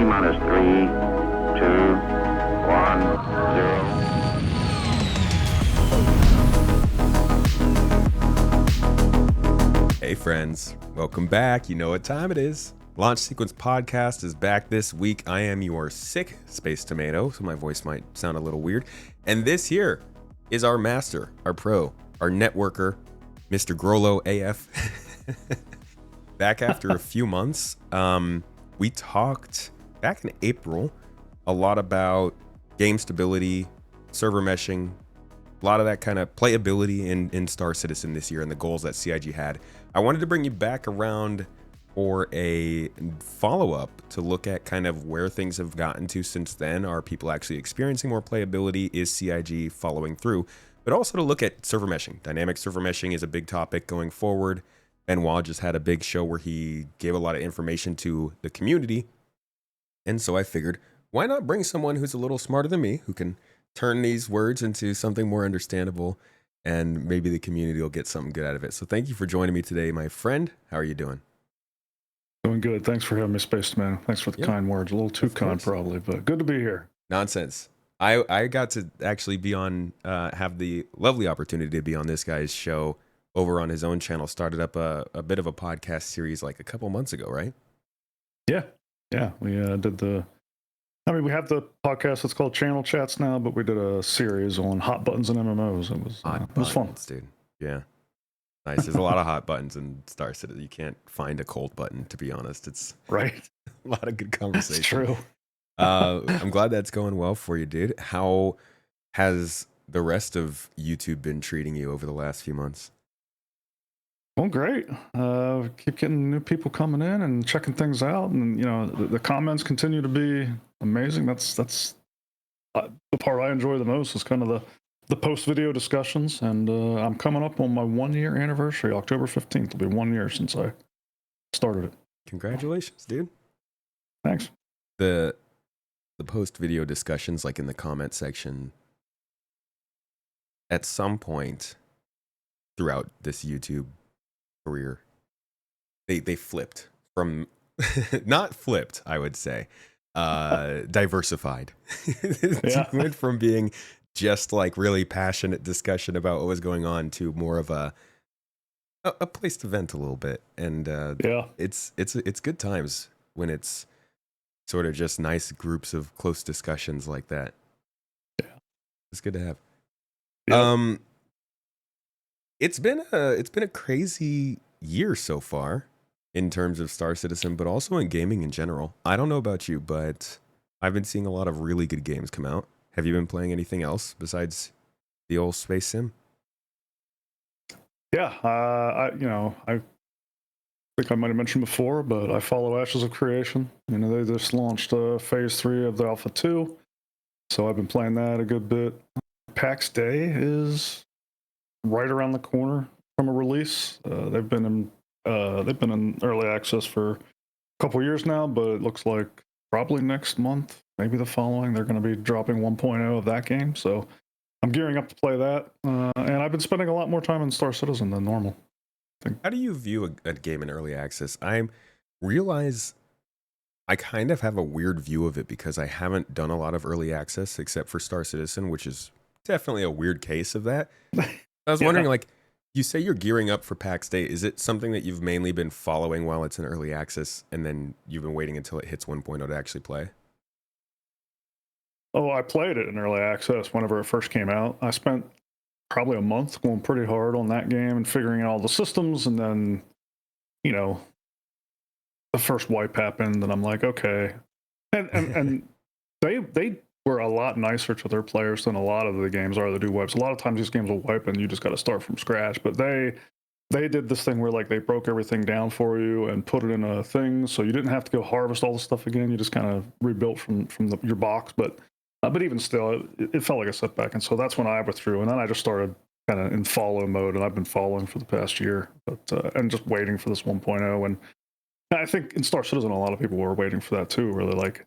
minus 3, 2, 1, 0. Hey friends, welcome back. You know what time it is. Launch Sequence Podcast is back this week. I am your sick Space Tomato, so my voice might sound a little weird. And this here is our master, our pro, our networker, Mr. Grolo AF. Back after a few months. We talked back in April a lot about game stability, server meshing, a lot of that kind of playability in Star Citizen this year and the goals that CIG had. I wanted to bring you back around for a follow-up to look at kind of where things have gotten to since then. Are people actually experiencing more playability? Is CIG following through? But also to look at server meshing. Dynamic server meshing is a big topic going forward. Benoit just had a big show where he gave a lot of information to the community. And so I figured, why not bring someone who's a little smarter than me, who can turn these words into something more understandable, and maybe the community will get something good out of it. So thank you for joining me today, my friend. How are you doing? Doing good. Thanks for having me, Space Man. Thanks for the kind words. A little too kind, probably, but good to be here. Nonsense. I got to actually be on, have the lovely opportunity to be on this guy's show over on his own channel. Started up a bit of a podcast series like a couple months ago, right? Yeah. We did we have the podcast that's called Channel Chats now, but we did a series on hot buttons and MMOs. It was fun. Dude. Yeah. Nice. There's a lot of hot buttons in Star Citizen. You can't find a cold button, to be honest. It's right. A lot of good conversation. That's true. I'm glad that's going well for you, dude. How has the rest of YouTube been treating you over the last few months? Well, great. Keep getting new people coming in and checking things out, and the comments continue to be amazing. That's the part I enjoy the most is kind of the post video discussions. And I'm coming up on my 1 year anniversary, October 15th. It'll be 1 year since I started it. Congratulations, dude. Thanks. The post video discussions, like in the comment section, at some point throughout this YouTube career, they flipped from not flipped, I would say, diversified. Yeah. Went from being just like really passionate discussion about what was going on to more of a place to vent a little bit. And it's good times when it's sort of just nice groups of close discussions like that. Yeah, it's good to have. Yeah. It's been a crazy year so far in terms of Star Citizen, but also in gaming in general. I don't know about you, but I've been seeing a lot of really good games come out. Have you been playing anything else besides the old space sim? Yeah, I think I might have mentioned before, but I follow Ashes of Creation. They just launched phase 3 of the Alpha 2, so I've been playing that a good bit. PAX Day is right around the corner from a release. They've been in early access for a couple years now, but it looks like probably next month, maybe the following, they're going to be dropping 1.0 of that game. So I'm gearing up to play that, and I've been spending a lot more time in Star Citizen than normal. How do you view a game in early access? I realize I kind of have a weird view of it because I haven't done a lot of early access except for Star Citizen, which is definitely a weird case of that. I was wondering, like, you say you're gearing up for PAX Day. Is it something that you've mainly been following while it's in early access, and then you've been waiting until it hits 1.0 to actually play? Oh, I played it in early access whenever it first came out. I spent probably a month going pretty hard on that game and figuring out all the systems, and then, the first wipe happened, and I'm like, okay. And they were a lot nicer to their players than a lot of the games are that do wipes. A lot of times these games will wipe and you just got to start from scratch. But they did this thing where like they broke everything down for you and put it in a thing, so you didn't have to go harvest all the stuff again. You just kind of rebuilt from your box. But even still, it felt like a setback. And so that's when I withdrew. And then I just started kind of in follow mode, and I've been following for the past year, but and just waiting for this 1.0. And I think in Star Citizen, a lot of people were waiting for that too, where they're like,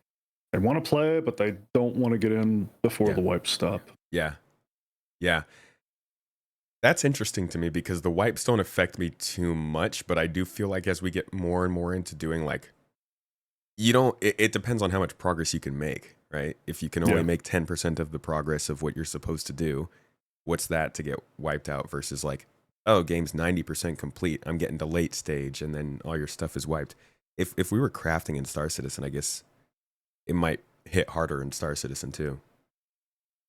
they want to play, but they don't want to get in before the wipes stop. Yeah. That's interesting to me because the wipes don't affect me too much, but I do feel like as we get more and more into doing like you don't. It depends on how much progress you can make, right? If you can only Yeah. make 10% of the progress of what you're supposed to do, what's that to get wiped out versus like, oh, game's 90% complete. I'm getting to late stage, and then all your stuff is wiped. If we were crafting in Star Citizen, I guess it might hit harder in Star Citizen too.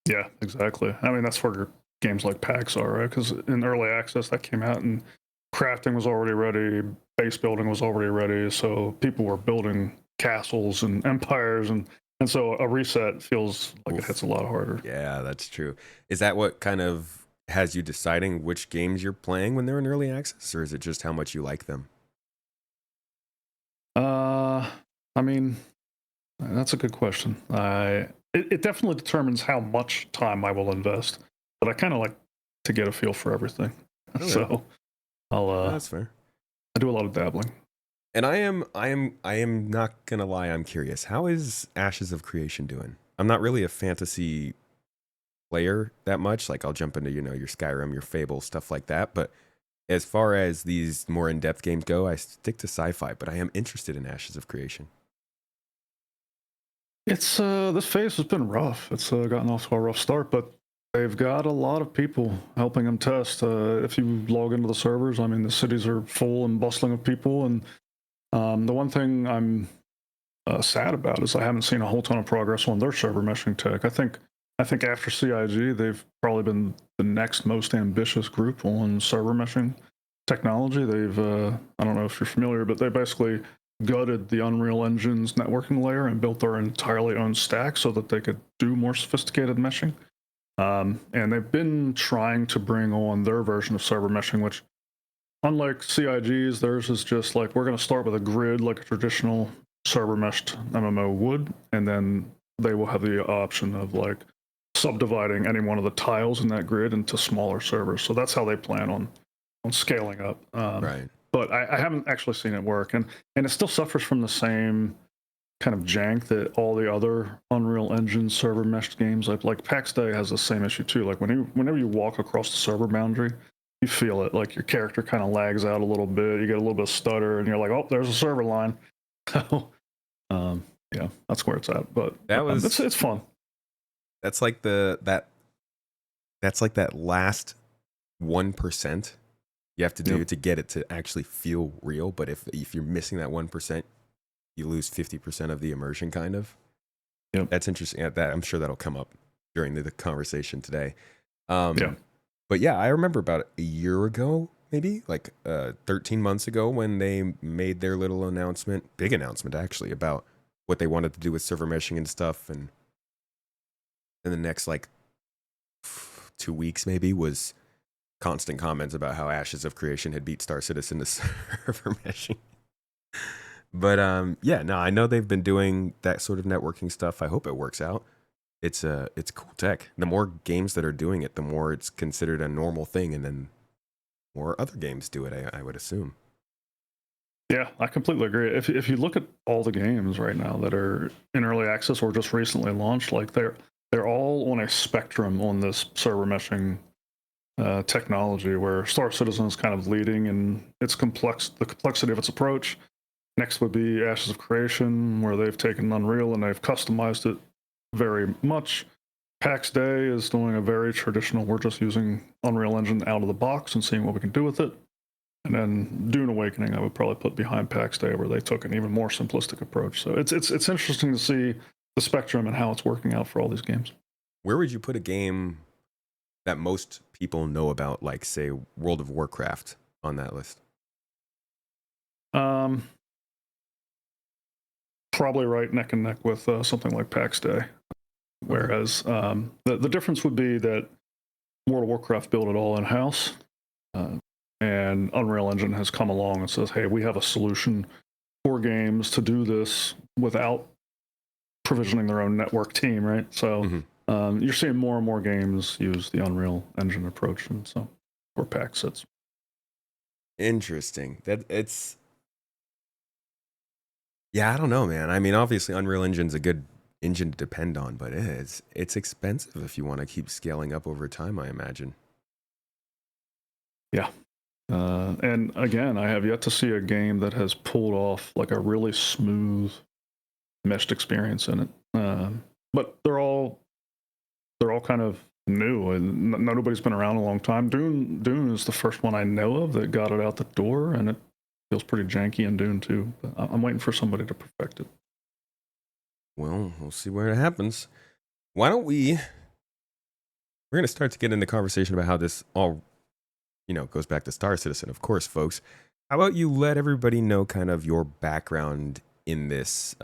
Yeah, exactly. I mean, that's where games like PAX are, right? Because in early access, that came out and crafting was already ready, base building was already ready, so people were building castles and empires, and so a reset feels like it Oof. hits a lot harder. Yeah, that's true. Is that what kind of has you deciding which games you're playing when they're in early access, or is it just how much you like them? I mean, that's a good question. It definitely determines how much time I will invest, but I kind of like to get a feel for everything. Okay. So I'll That's fair. I do a lot of dabbling. And I am not gonna lie. I'm curious. How is Ashes of Creation doing? I'm not really a fantasy player that much. Like I'll jump into your Skyrim, your Fable, stuff like that. But as far as these more in-depth games go, I stick to sci-fi. But I am interested in Ashes of Creation. It's this phase has been rough. It's gotten off to a rough start, but they've got a lot of people helping them test. If you log into the servers, I mean, the cities are full and bustling of people. And the one thing I'm sad about is I haven't seen a whole ton of progress on their server meshing tech. I think after CIG, they've probably been the next most ambitious group on server meshing technology. They've I don't know if you're familiar, but they basically gutted the Unreal Engine's networking layer and built their entirely own stack so that they could do more sophisticated meshing. And they've been trying to bring on their version of server meshing, which, unlike CIG's, theirs is just like we're going to start with a grid like a traditional server meshed MMO would, and then they will have the option of like subdividing any one of the tiles in that grid into smaller servers. So that's how they plan on scaling up. Right. But I haven't actually seen it work, and it still suffers from the same kind of jank that all the other Unreal Engine server meshed games like PAX Day has the same issue too. Like whenever you walk across the server boundary, you feel it. Like your character kind of lags out a little bit. You get a little bit of stutter, and you're like, oh, there's a server line. So yeah, that's where it's at. But That was it's fun. that's like that's like that last 1% you have to do Yep. to get it to actually feel real. But if you're missing that 1%, you lose 50% of the immersion, kind of. Yep. That's interesting. That I'm sure that'll come up during the conversation today. Yeah. But yeah, I remember about a year ago, maybe like 13 months ago, when they made their little announcement, big announcement actually, about what they wanted to do with server meshing and stuff. And in the next like 2 weeks, maybe, was constant comments about how Ashes of Creation had beat Star Citizen to server meshing. But yeah, no, I know they've been doing that sort of networking stuff. I hope it works out. It's cool tech. The more games that are doing it, the more it's considered a normal thing, and then more other games do it. I would assume. Yeah, I completely agree. If you look at all the games right now that are in early access or just recently launched, like they're all on a spectrum on this server meshing technology, where Star Citizen is kind of leading in its the complexity of its approach. Next would be Ashes of Creation, where they've taken Unreal and they've customized it very much. PAX Day is doing a very traditional, we're just using Unreal Engine out of the box and seeing what we can do with it. And then Dune Awakening, I would probably put behind PAX Day, where they took an even more simplistic approach. So it's interesting to see the spectrum and how it's working out for all these games. Where would you put a game that most people know about, like say World of Warcraft, on that list? Um, Probably right neck and neck with something like PAX Day. Whereas the difference would be that World of Warcraft built it all in house, and Unreal Engine has come along and says, "Hey, we have a solution for games to do this without provisioning their own network team." Right, so you're seeing more and more games use the Unreal Engine approach, and so where PAX sits. Interesting. Yeah, I don't know, man. I mean, obviously, Unreal Engine's a good engine to depend on, but it's expensive if you want to keep scaling up over time, I imagine. Yeah. And again, I have yet to see a game that has pulled off like a really smooth meshed experience in it. But they're all kind of new, and nobody's been around a long time. Dune is the first one I know of that got it out the door, and it feels pretty janky in Dune too. But I'm waiting for somebody to perfect it. Well, we'll see where it happens. Why don't we're going to start to get into conversation about how this all, goes back to Star Citizen, of course, folks. How about you let everybody know kind of your background in this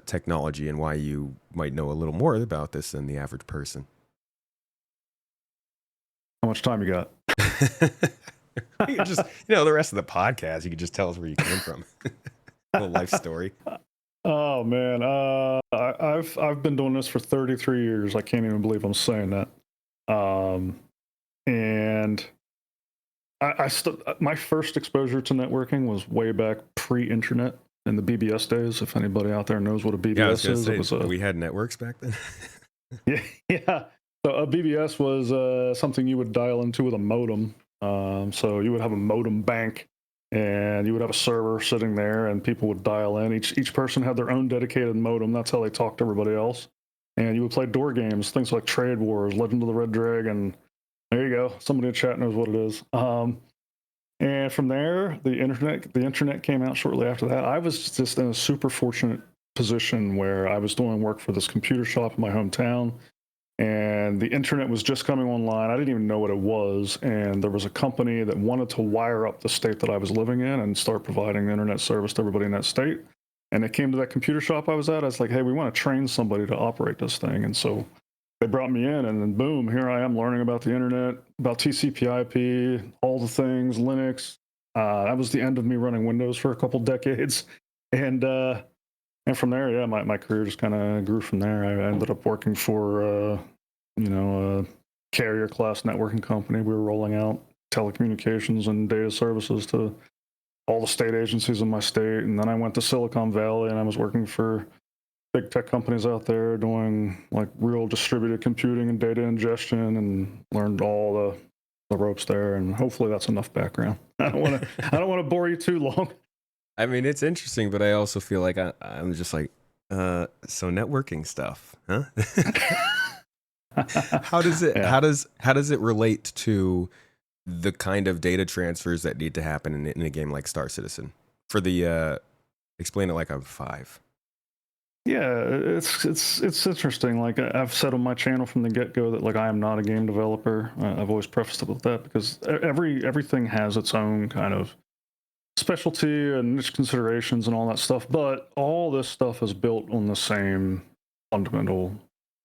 technology and why you might know a little more about this than the average person? How much time you got? You just, the rest of the podcast, you could just tell us where you came from. A little life story. Oh man, I've been doing this for 33 years. I can't even believe I'm saying that. And my first exposure to networking was way back pre-internet in the BBS days. If anybody out there knows what a BBS is, we had networks back then. yeah. So a BBS was something you would dial into with a modem. So you would have a modem bank, and you would have a server sitting there, and people would dial in. Each person had their own dedicated modem. That's how they talked to everybody else. And you would play door games, things like Trade Wars, Legend of the Red Dragon. There you go. Somebody in chat knows what it is. And from there, the internet came out shortly after that. I was just in a super fortunate position where I was doing work for this computer shop in my hometown, and the internet was just coming online. I didn't even know what it was, and there was a company that wanted to wire up the state that I was living in and start providing internet service to everybody in that state. And they came to that computer shop I was at. I was like, hey, we want to train somebody to operate this thing. And so they brought me in, and then boom, here I am learning about the internet, about TCP/IP, all the things, Linux. That was the end of me running Windows for a couple decades, and from there, yeah, my career just kind of grew from there. I ended up working for a carrier class networking company. We were rolling out telecommunications and data services to all the state agencies in my state, and then I went to Silicon Valley, and I was working for big tech companies out there doing like real distributed computing and data ingestion, and learned all the ropes there. And hopefully that's enough background. I don't want to bore you too long. I mean, it's interesting, but I also feel like I'm just like, so networking stuff, huh? How does it how does it relate to the kind of data transfers that need to happen in a game like Star Citizen? For the explain it like I'm 5. Yeah, it's interesting. Like I've said on my channel from the get-go that like I am not a game developer. I've always prefaced it with that because everything has its own kind of specialty and niche considerations and all that stuff. But all this stuff is built on the same fundamental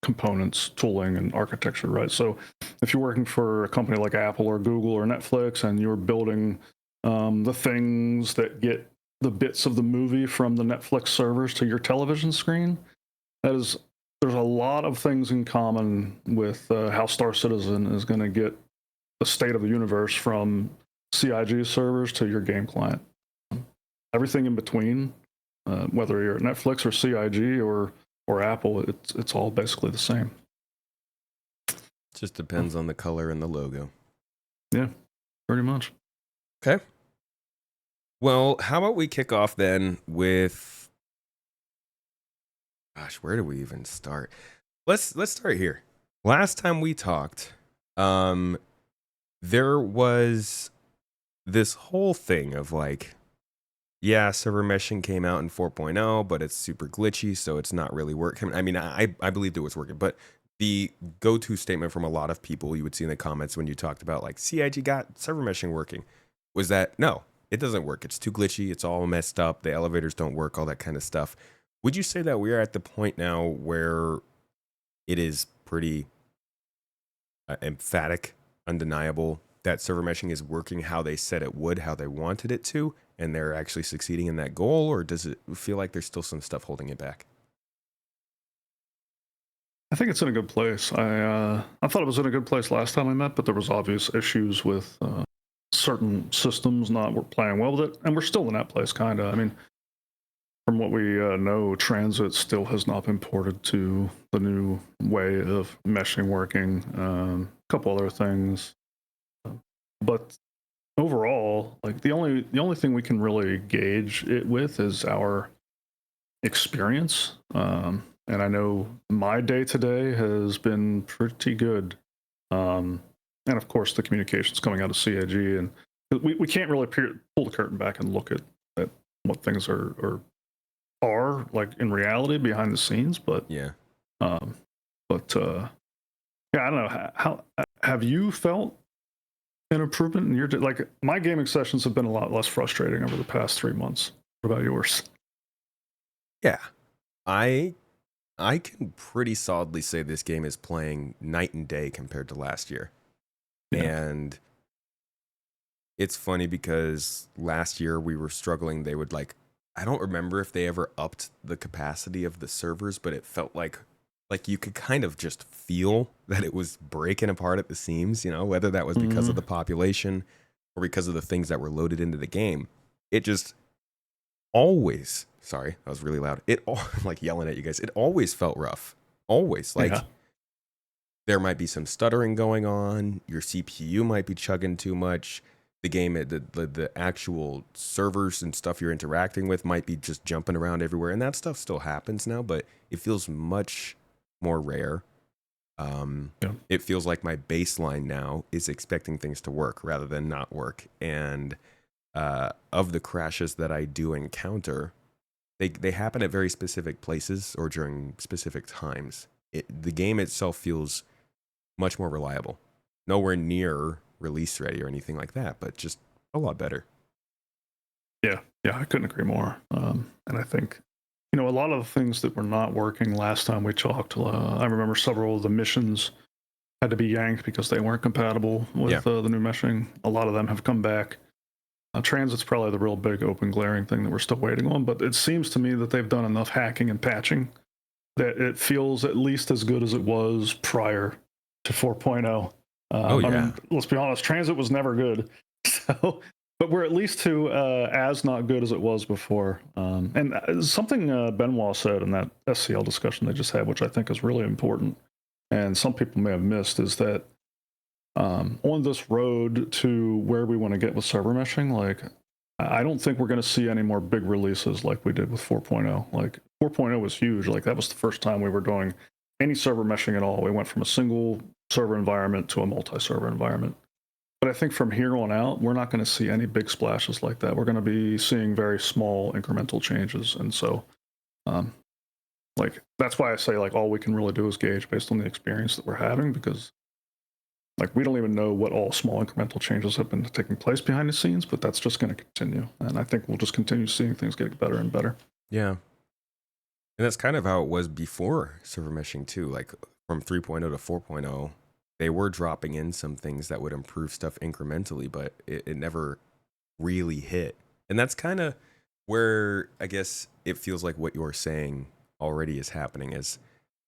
components, tooling, and architecture, right? So if you're working for a company like Apple or Google or Netflix, and you're building the things that get the bits of the movie from the Netflix servers to your television screen, there's a lot of things in common with how Star Citizen is going to get the state of the universe from CIG servers to your game client. Everything in between, whether you're at Netflix or CIG or Apple, it's all basically the same. Just depends on the color and the logo. Yeah, pretty much. Okay. Well, how about we kick off then with, gosh, where do we even start? Let's start here. Last time we talked, there was this whole thing of like, yeah, server meshing came out in 4.0, but it's super glitchy, so it's not really working. I mean, I believed it was working, but the go-to statement from a lot of people you would see in the comments when you talked about like CIG got server meshing working was that no, it doesn't work. It's too glitchy. It's all messed up. The elevators don't work, all that kind of stuff. Would you say that we're at the point now where it is pretty emphatic, undeniable that server meshing is working how they said it would, how they wanted it to, and they're actually succeeding in that goal? Or does it feel like there's still some stuff holding it back? I think it's in a good place. I thought it was in a good place last time I met, but there was obvious issues with certain systems not playing well with it, and we're still in that place, kind of. I mean, from what we know, transit still has not been ported to the new way of meshing working. A couple other things, but overall, like the only thing we can really gauge it with is our experience. And I know my day today has been pretty good. And of course, the communications coming out of CIG, and we can't really pull the curtain back and look at what things are like in reality behind the scenes. But Yeah. Yeah, I don't know. How have you felt an improvement in your like? My gaming sessions have been a lot less frustrating over the past 3 months. What about yours? Yeah. I can pretty solidly say this game is playing night and day compared to last year. Yeah. And it's funny because last year we were struggling. They would I don't remember if they ever upped the capacity of the servers, but it felt like you could kind of just feel that it was breaking apart at the seams, whether that was because of the population or because of the things that were loaded into the game. It just always, sorry, that was really loud. I'm like yelling at you guys. It always felt rough. Always. There might be some stuttering going on. Your CPU might be chugging too much. The game, the actual servers and stuff you're interacting with might be just jumping around everywhere. And that stuff still happens now, but it feels much more rare. It feels like my baseline now is expecting things to work rather than not work. And of the crashes that I do encounter, they happen at very specific places or during specific times. The game itself feels much more reliable. Nowhere near release ready or anything like that, but just a lot better. Yeah, I couldn't agree more. And I think, a lot of the things that were not working last time we talked, I remember several of the missions had to be yanked because they weren't compatible with the new meshing. A lot of them have come back. Transit's probably the real big open glaring thing that we're still waiting on, but it seems to me that they've done enough hacking and patching that it feels at least as good as it was prior to 4.0. I mean, let's be honest, Transit was never good. So, but we're at least to as not good as it was before. And something Benoit said in that SCL discussion they just had, which I think is really important, and some people may have missed, is that on this road to where we want to get with server meshing, I don't think we're going to see any more big releases like we did with 4.0. 4.0 was huge. That was the first time we were doing any server meshing at all. We went from a single server environment to a multi-server environment. But I think from here on out, we're not going to see any big splashes like that. We're going to be seeing very small incremental changes. And so, that's why I say, all we can really do is gauge based on the experience that we're having, because we don't even know what all small incremental changes have been taking place behind the scenes, but that's just going to continue. And I think we'll just continue seeing things getting better and better. Yeah. And that's kind of how it was before server meshing too. From 3.0 to 4.0, they were dropping in some things that would improve stuff incrementally, but it never really hit. And that's kind of where I guess it feels like what you're saying already is happening, is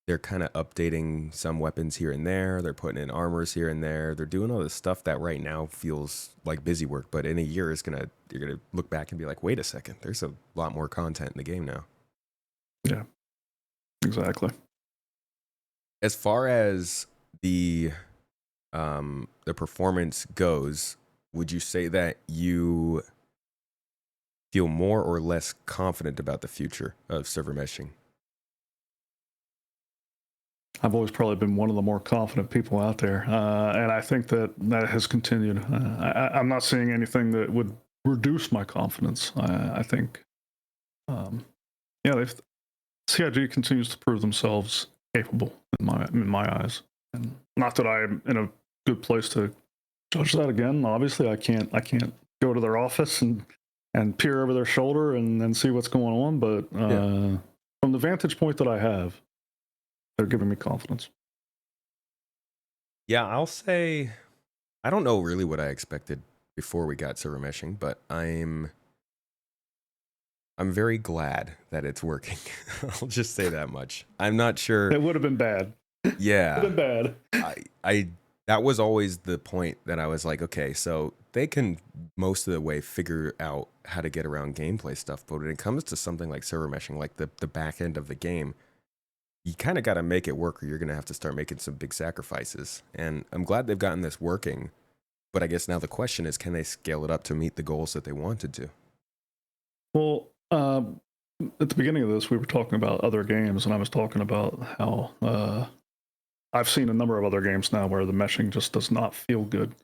they're kind of updating some weapons here and there. They're putting in armors here and there. They're doing all this stuff that right now feels like busy work, but in a year you're gonna look back and be like, wait a second, there's a lot more content in the game now. Yeah, exactly. As far as the performance goes, would you say that you feel more or less confident about the future of server meshing? I've always probably been one of the more confident people out there, and I think that has continued. I'm not seeing anything that would reduce my confidence. I think, CIG continues to prove themselves capable in my eyes, and not that I'm in a good place to judge that again. Obviously, I can't go to their office and peer over their shoulder and see what's going on. But from the vantage point that I have, they're giving me confidence. Yeah, I'll say I don't know really what I expected before we got server meshing, but I'm very glad that it's working. I'll just say that much. I'm not sure. It would have been bad. Yeah. It would have been bad. I that was always the point that I was like, okay, so they can most of the way figure out how to get around gameplay stuff, but when it comes to something like server meshing, like the back end of the game, you kind of got to make it work or you're going to have to start making some big sacrifices. And I'm glad they've gotten this working, but I guess now the question is, can they scale it up to meet the goals that they wanted to? Well, at the beginning of this, we were talking about other games, and I was talking about how I've seen a number of other games now where the meshing just does not feel good.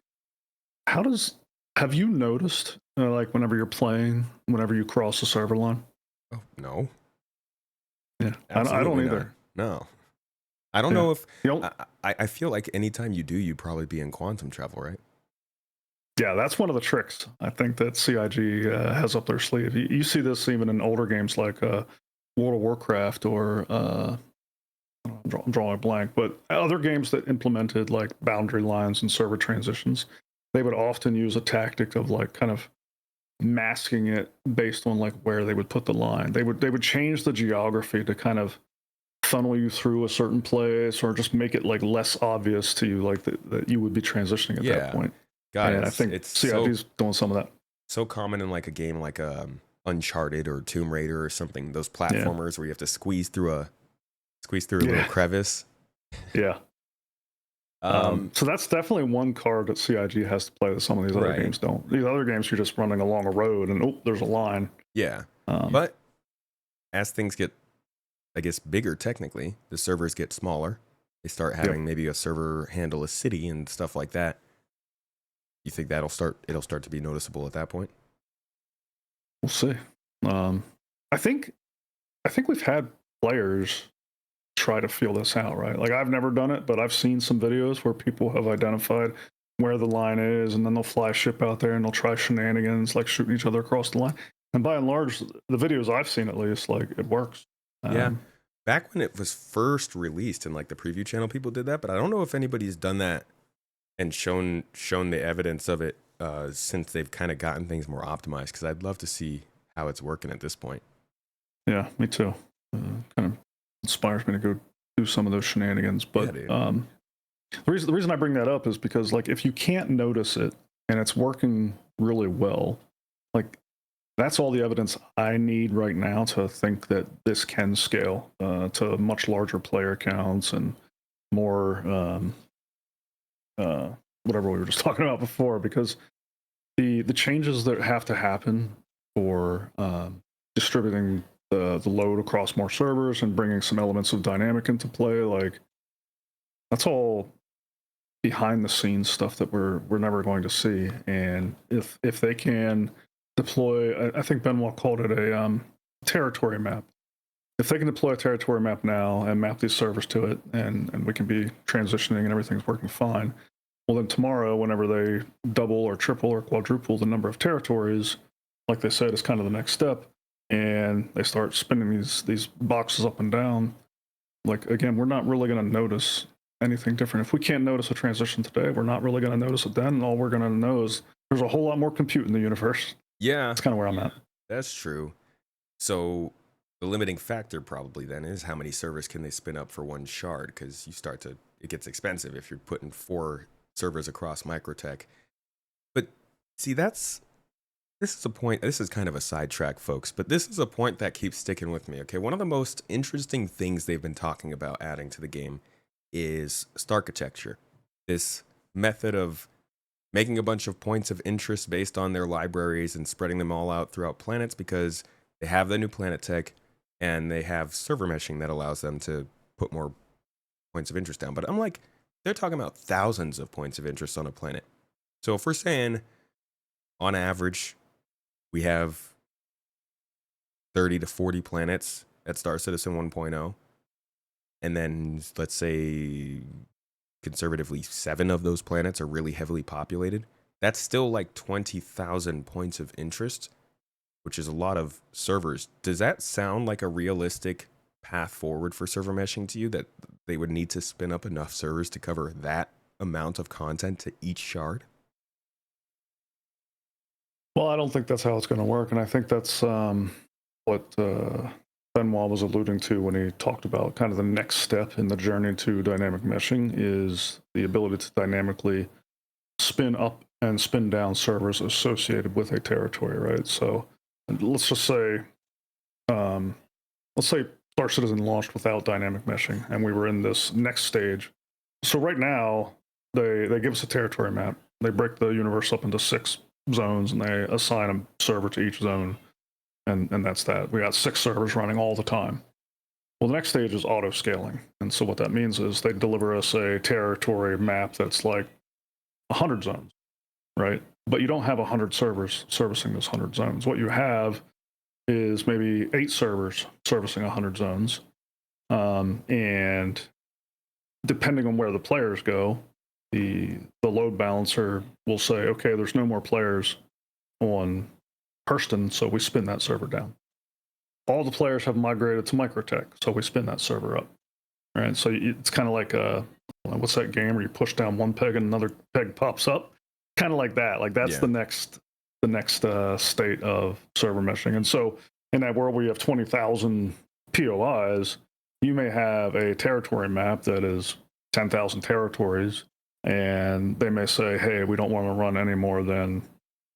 Have you noticed, like whenever you're playing, whenever you cross the server line? Oh, no. Yeah, I Absolutely don't not. either. No. I don't Yeah. know if You know, I feel like anytime you do, you'd probably be in quantum travel, right? yeah, that's one of the tricks I think that CIG has up their sleeve. You see this even in older games like World of Warcraft or I'm drawing a blank, but other games that implemented like boundary lines and server transitions, they would often use a tactic of like kind of masking it based on like where they would put the line. They would change the geography to kind of funnel you through a certain place or just make it like less obvious to you like that you would be transitioning at that point. God, And I think it's CIG's doing some of that. so common in like a game like Uncharted or Tomb Raider or something. Those platformers where you have to squeeze through a little crevice. Yeah. So that's definitely one card that CIG has to play that some of these other games don't. These other games, you're just running along a road and there's a line. Yeah. But as things get, I guess, bigger technically, the servers get smaller. They start having maybe a server handle a city and stuff like that. You think it'll start to be noticeable at that point? We'll see. I think we've had players try to feel this out, right? Like I've never done it, but I've seen some videos where people have identified where the line is, and then they'll fly a ship out there and they'll try shenanigans, like shooting each other across the line. And by and large, the videos I've seen at least, like it works. Yeah. Back when it was first released in like the preview channel, people did that, but I don't know if anybody's done that and shown the evidence of it since they've kind of gotten things more optimized, because I'd love to see how it's working at this point. Yeah, me too. Kind of inspires me to go do some of those shenanigans. But the reason I bring that up is because like if you can't notice it and it's working really well, like that's all the evidence I need right now to think that this can scale to much larger player counts and more whatever we were just talking about before, because the changes that have to happen for distributing the load across more servers and bringing some elements of dynamic into play, like that's all behind the scenes stuff that we're never going to see. And if they can deploy, I think Benoit called it a territory map. If they can deploy a territory map now and map these servers to it, and we can be transitioning and everything's working fine, well then tomorrow, whenever they double or triple or quadruple the number of territories, like they said, is kind of the next step, and they start spinning these boxes up and down, like again, we're not really going to notice anything different. If we can't notice a transition today, we're not really going to notice it then. And all we're going to know is there's a whole lot more compute in the universe. Yeah. That's kind of where I'm at. That's true. So the limiting factor probably then is how many servers can they spin up for one shard, because it gets expensive if you're putting 4 servers across Microtech. But see, this is a point, this is kind of a sidetrack, folks, but this is a point that keeps sticking with me. Okay, one of the most interesting things they've been talking about adding to the game is Starkitecture. This method of making a bunch of points of interest based on their libraries and spreading them all out throughout planets, because they have the new planet tech and they have server meshing that allows them to put more points of interest down. But I'm like, they're talking about thousands of points of interest on a planet. So if we're saying on average we have 30 to 40 planets at Star Citizen 1.0, and then let's say conservatively 7 of those planets are really heavily populated, that's still like 20,000 points of interest, which is a lot of servers. Does that sound like a realistic path forward for server meshing to you, that they would need to spin up enough servers to cover that amount of content to each shard? Well, I don't think that's how it's going to work. And I think that's what Benoit was alluding to when he talked about kind of the next step in the journey to dynamic meshing is the ability to dynamically spin up and spin down servers associated with a territory, right? So let's just say, Star Citizen launched without dynamic meshing, and we were in this next stage. So right now, they give us a territory map. They break the universe up into 6 zones, and they assign a server to each zone. and that's that. We got 6 servers running all the time. Well, the next stage is auto scaling, and so what that means is they deliver us a territory map that's like 100 zones, right? But you don't have 100 servers servicing those 100 zones. What you have is maybe 8 servers servicing 100 zones, and depending on where the players go, the load balancer will say, okay, there's no more players on Hurston, so we spin that server down. All the players have migrated to Microtech, so we spin that server up. Right, so it's kind of like what's that game where you push down one peg and another peg pops up? Kind of like that. Like that's the next state of server meshing. And so in that world where you have 20,000 POIs, you may have a territory map that is 10,000 territories, and they may say, hey, we don't want to run any more than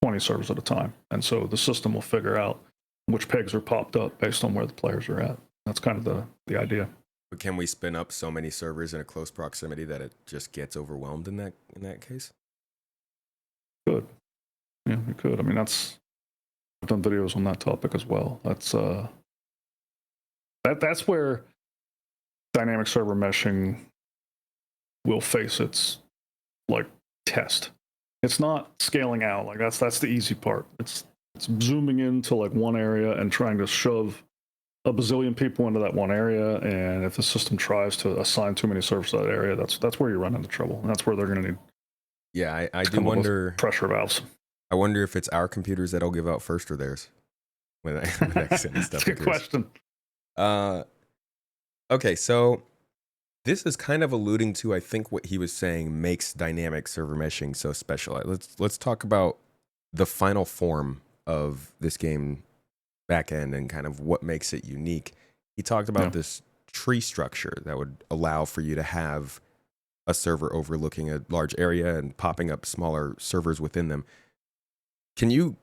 20 servers at a time. And so the system will figure out which pegs are popped up based on where the players are at. That's kind of the idea. But can we spin up so many servers in a close proximity that it just gets overwhelmed in that case? Could. Yeah, we could. I mean, I've done videos on that topic as well. That's where dynamic server meshing will face its like test. It's not scaling out. Like that's the easy part. It's zooming into like one area and trying to shove a bazillion people into that one area, and if the system tries to assign too many servers to that area, that's where you run into trouble, and that's where they're going to need. Yeah, I do wonder pressure valves. I wonder if it's our computers that'll give out first or theirs when that stuff. That's a good question. Okay, so this is kind of alluding to, I think, what he was saying makes dynamic server meshing so special. Let's talk about the final form of this game backend and kind of what makes it unique. He talked about this tree structure that would allow for you to have a server overlooking a large area and popping up smaller servers within them. Can you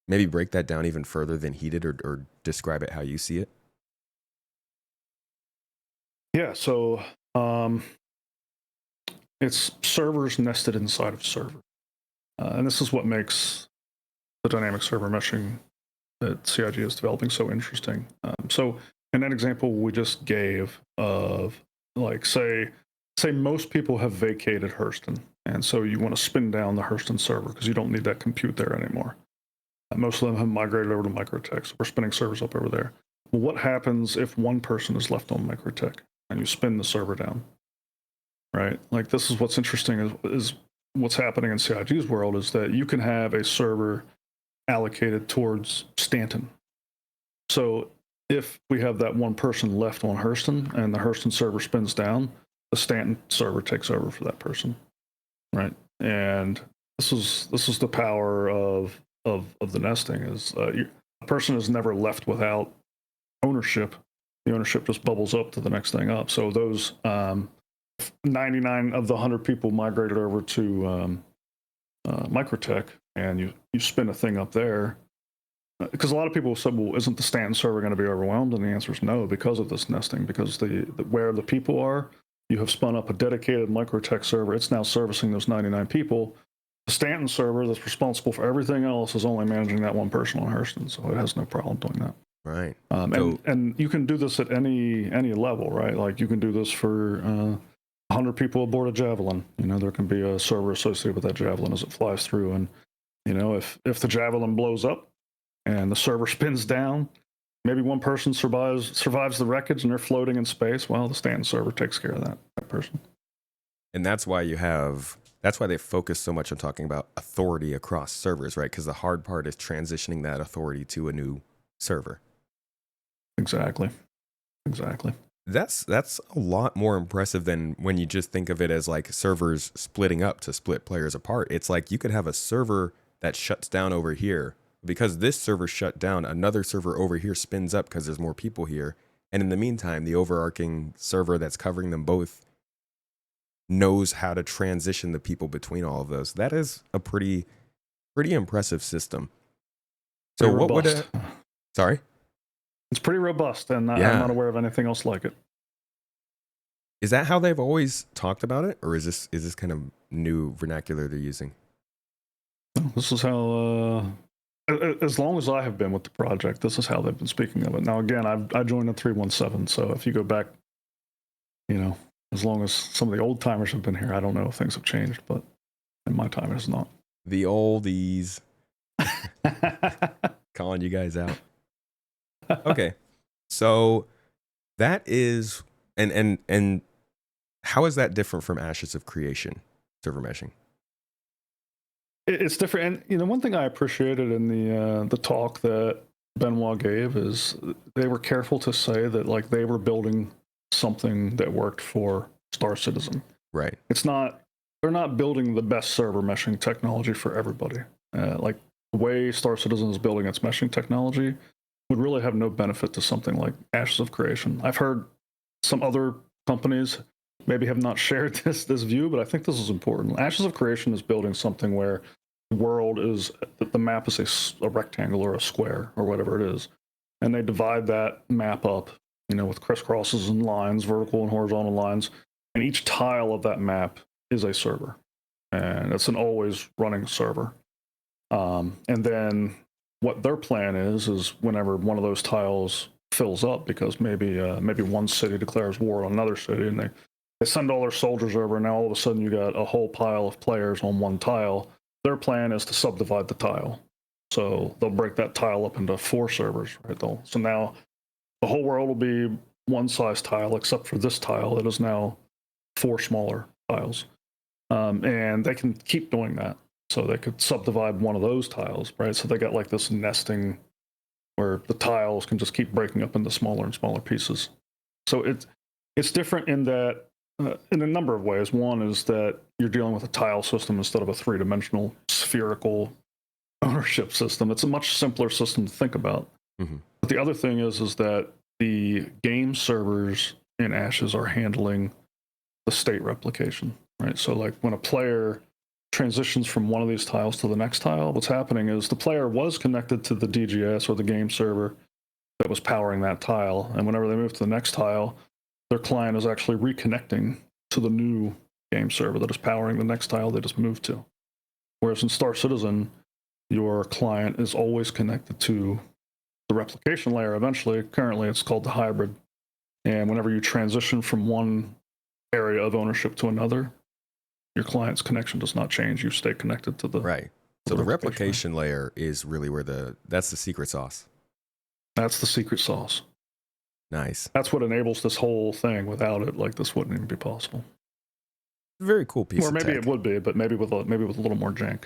maybe break that down even further than he did, or describe it how you see it? Yeah, so it's servers nested inside of server. And this is what makes the dynamic server meshing that CIG is developing so interesting. So in that example we just gave of, like, say most people have vacated Hurston, and so you want to spin down the Hurston server because you don't need that compute there anymore. Most of them have migrated over to Microtech, so we're spinning servers up over there. Well, what happens if one person is left on Microtech and you spin the server down? Right? Like, this is what's interesting is what's happening in CIG's world is that you can have a server allocated towards Stanton. So if we have that one person left on Hurston and the Hurston server spins down, the Stanton server takes over for that person, right? And this is the power of the nesting is a person is never left without ownership. The ownership just bubbles up to the next thing up. So those 99 of the 100 people migrated over to Microtech, and you spin a thing up there, because a lot of people said, well, isn't the Stanton server going to be overwhelmed? And the answer is no, because of this nesting, because where the people are, you have spun up a dedicated Microtech server. It's now servicing those 99 people. The Stanton server that's responsible for everything else is only managing that one person on Hurston, so it has no problem doing that. Right. And you can do this at any level, right? Like, you can do this for 100 people aboard a Javelin. You know, there can be a server associated with that Javelin as it flies through. And, you know, if the Javelin blows up and the server spins down, maybe one person survives the wreckage and they're floating in space. Well, the Stanton server takes care of that person. And that's why they focus so much on talking about authority across servers, right? Because the hard part is transitioning that authority to a new server. Exactly. That's a lot more impressive than when you just think of it as like servers splitting up to split players apart. It's like you could have a server that shuts down over here. Because this server shut down, another server over here spins up because there's more people here. And in the meantime, the overarching server that's covering them both knows how to transition the people between all of those. That is a pretty impressive system. So pretty what robust. would sorry? It's pretty robust, and I'm not aware of anything else like it. Is that how they've always talked about it, or is this kind of new vernacular they're using? This is how as long as I have been with the project, this is how they've been speaking of it. Now, again, I joined in 317, so if you go back, as long as some of the old timers have been here, I don't know if things have changed, but in my time, it has not. The oldies. Calling you guys out. Okay. So that is, and how is that different from Ashes of Creation, server meshing? It's different. And, one thing I appreciated in the talk that Benoit gave is they were careful to say that, like, they were building something that worked for Star Citizen. Right. They're not building the best server meshing technology for everybody. Like, the way Star Citizen is building its meshing technology would really have no benefit to something like Ashes of Creation. I've heard some other companies maybe have not shared this view, but I think this is important. Ashes of Creation is building something where the world is, the map is a rectangle or a square or whatever it is, and they divide that map up, with crisscrosses and lines, vertical and horizontal lines, and each tile of that map is a server, and it's an always running server. And then what their plan is whenever one of those tiles fills up, because maybe one city declares war on another city, and they send all their soldiers over, and now all of a sudden you got a whole pile of players on one tile. Their plan is to subdivide the tile. So they'll break that tile up into 4 servers, right? So now the whole world will be one size tile, except for this tile that is now 4 smaller tiles. And they can keep doing that. So they could subdivide one of those tiles, right? So they got like this nesting where the tiles can just keep breaking up into smaller and smaller pieces. So it's different in that, in a number of ways. One is that you're dealing with a tile system instead of a 3-dimensional spherical ownership system. It's a much simpler system to think about. Mm-hmm. But the other thing is that the game servers in Ashes are handling the state replication, right? So like when a player transitions from one of these tiles to the next tile, what's happening is the player was connected to the DGS or the game server that was powering that tile, and whenever they move to the next tile, their client is actually reconnecting to the new game server that is powering the next tile they just moved to. Whereas in Star Citizen, your client is always connected to the replication layer eventually. Currently, it's called the hybrid. And whenever you transition from one area of ownership to another, your client's connection does not change. You stay connected to the... Right. So the replication layer is really where that's the secret sauce. That's the secret sauce. Nice. That's what enables this whole thing. Without it, like, this wouldn't even be possible. Very cool piece of tech. Or maybe it would be, but maybe with a little more jank.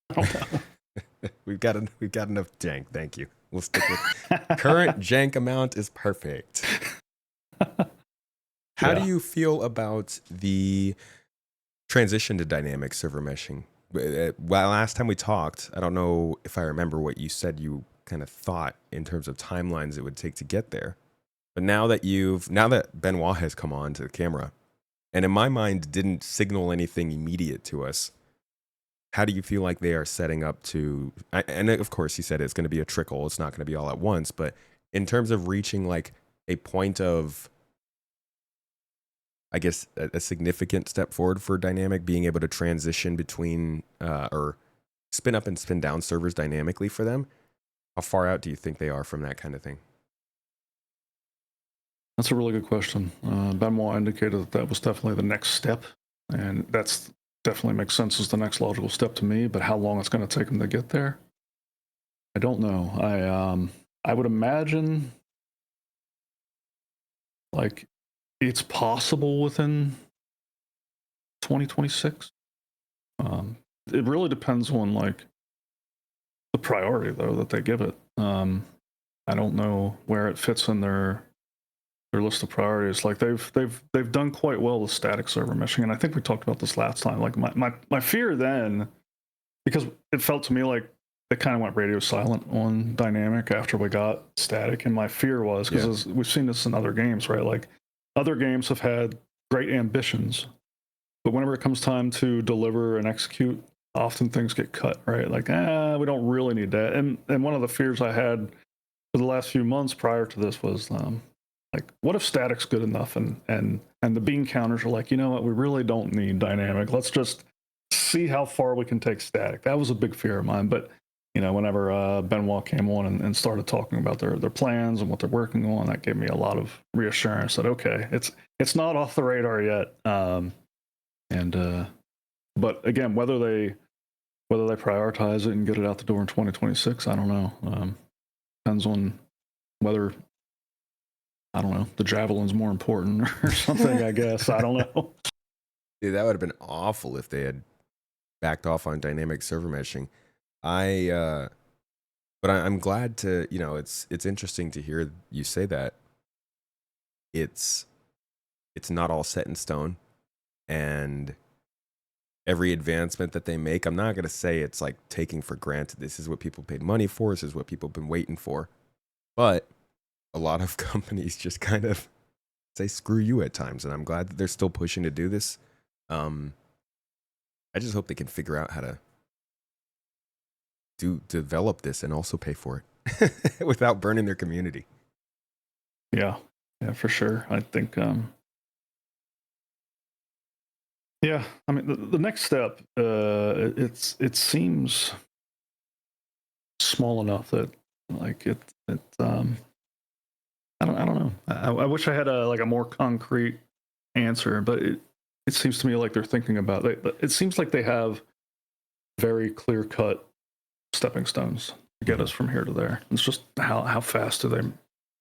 I don't know. We've got enough jank. Thank you. We'll stick with current jank amount is perfect. How do you feel about the transition to dynamic server meshing? Well, last time we talked, I don't know if I remember what you said you kind of thought in terms of timelines it would take to get there. But now that Benoit has come on to the camera, and in my mind didn't signal anything immediate to us, how do you feel like they are setting up to, and of course he said it's going to be a trickle, it's not going to be all at once, but in terms of reaching like a point of, I guess, a significant step forward for dynamic, being able to transition between or spin up and spin down servers dynamically for them, how far out do you think they are from that kind of thing? That's a really good question. Benoit indicated that was definitely the next step, and that's definitely makes sense as the next logical step to me. But how long it's going to take them to get there, I don't know. I would imagine like it's possible within 2026. It really depends on like the priority though that they give it. I don't know where it fits in their list of priorities. Like they've done quite well with static server meshing, and I think we talked about this last time. Like my fear then, because it felt to me like they kind of went radio silent on dynamic after we got static, and my fear was because we've seen this in other games, right? Like other games have had great ambitions, but whenever it comes time to deliver and execute, often things get cut, right? Like we don't really need that. And one of the fears I had for the last few months prior to this was like, what if static's good enough and the bean counters are like, you know what, we really don't need dynamic. Let's just see how far we can take static. That was a big fear of mine. But whenever Benoit came on and started talking about their plans and what they're working on, that gave me a lot of reassurance that okay, it's not off the radar yet. But again, whether they prioritize it and get it out the door in 2026, I don't know. Depends on whether, I don't know, the javelin's more important or something. I guess I don't know. Dude, that would have been awful if they had backed off on dynamic server meshing. But I'm glad to, it's interesting to hear you say that it's not all set in stone, and every advancement that they make, I'm not going to say it's like taking for granted. This is what people paid money for. This is what people have been waiting for. But a lot of companies just kind of say screw you at times, and I'm glad that they're still pushing to do this. I just hope they can figure out how to develop this and also pay for it without burning their community. Yeah, for sure. I think, yeah, I mean, the next step, it seems small enough that like I don't know. I wish I had a more concrete answer, but it seems to me like they're thinking about it. It seems like they have very clear cut stepping stones to get us from here to there. It's just how fast do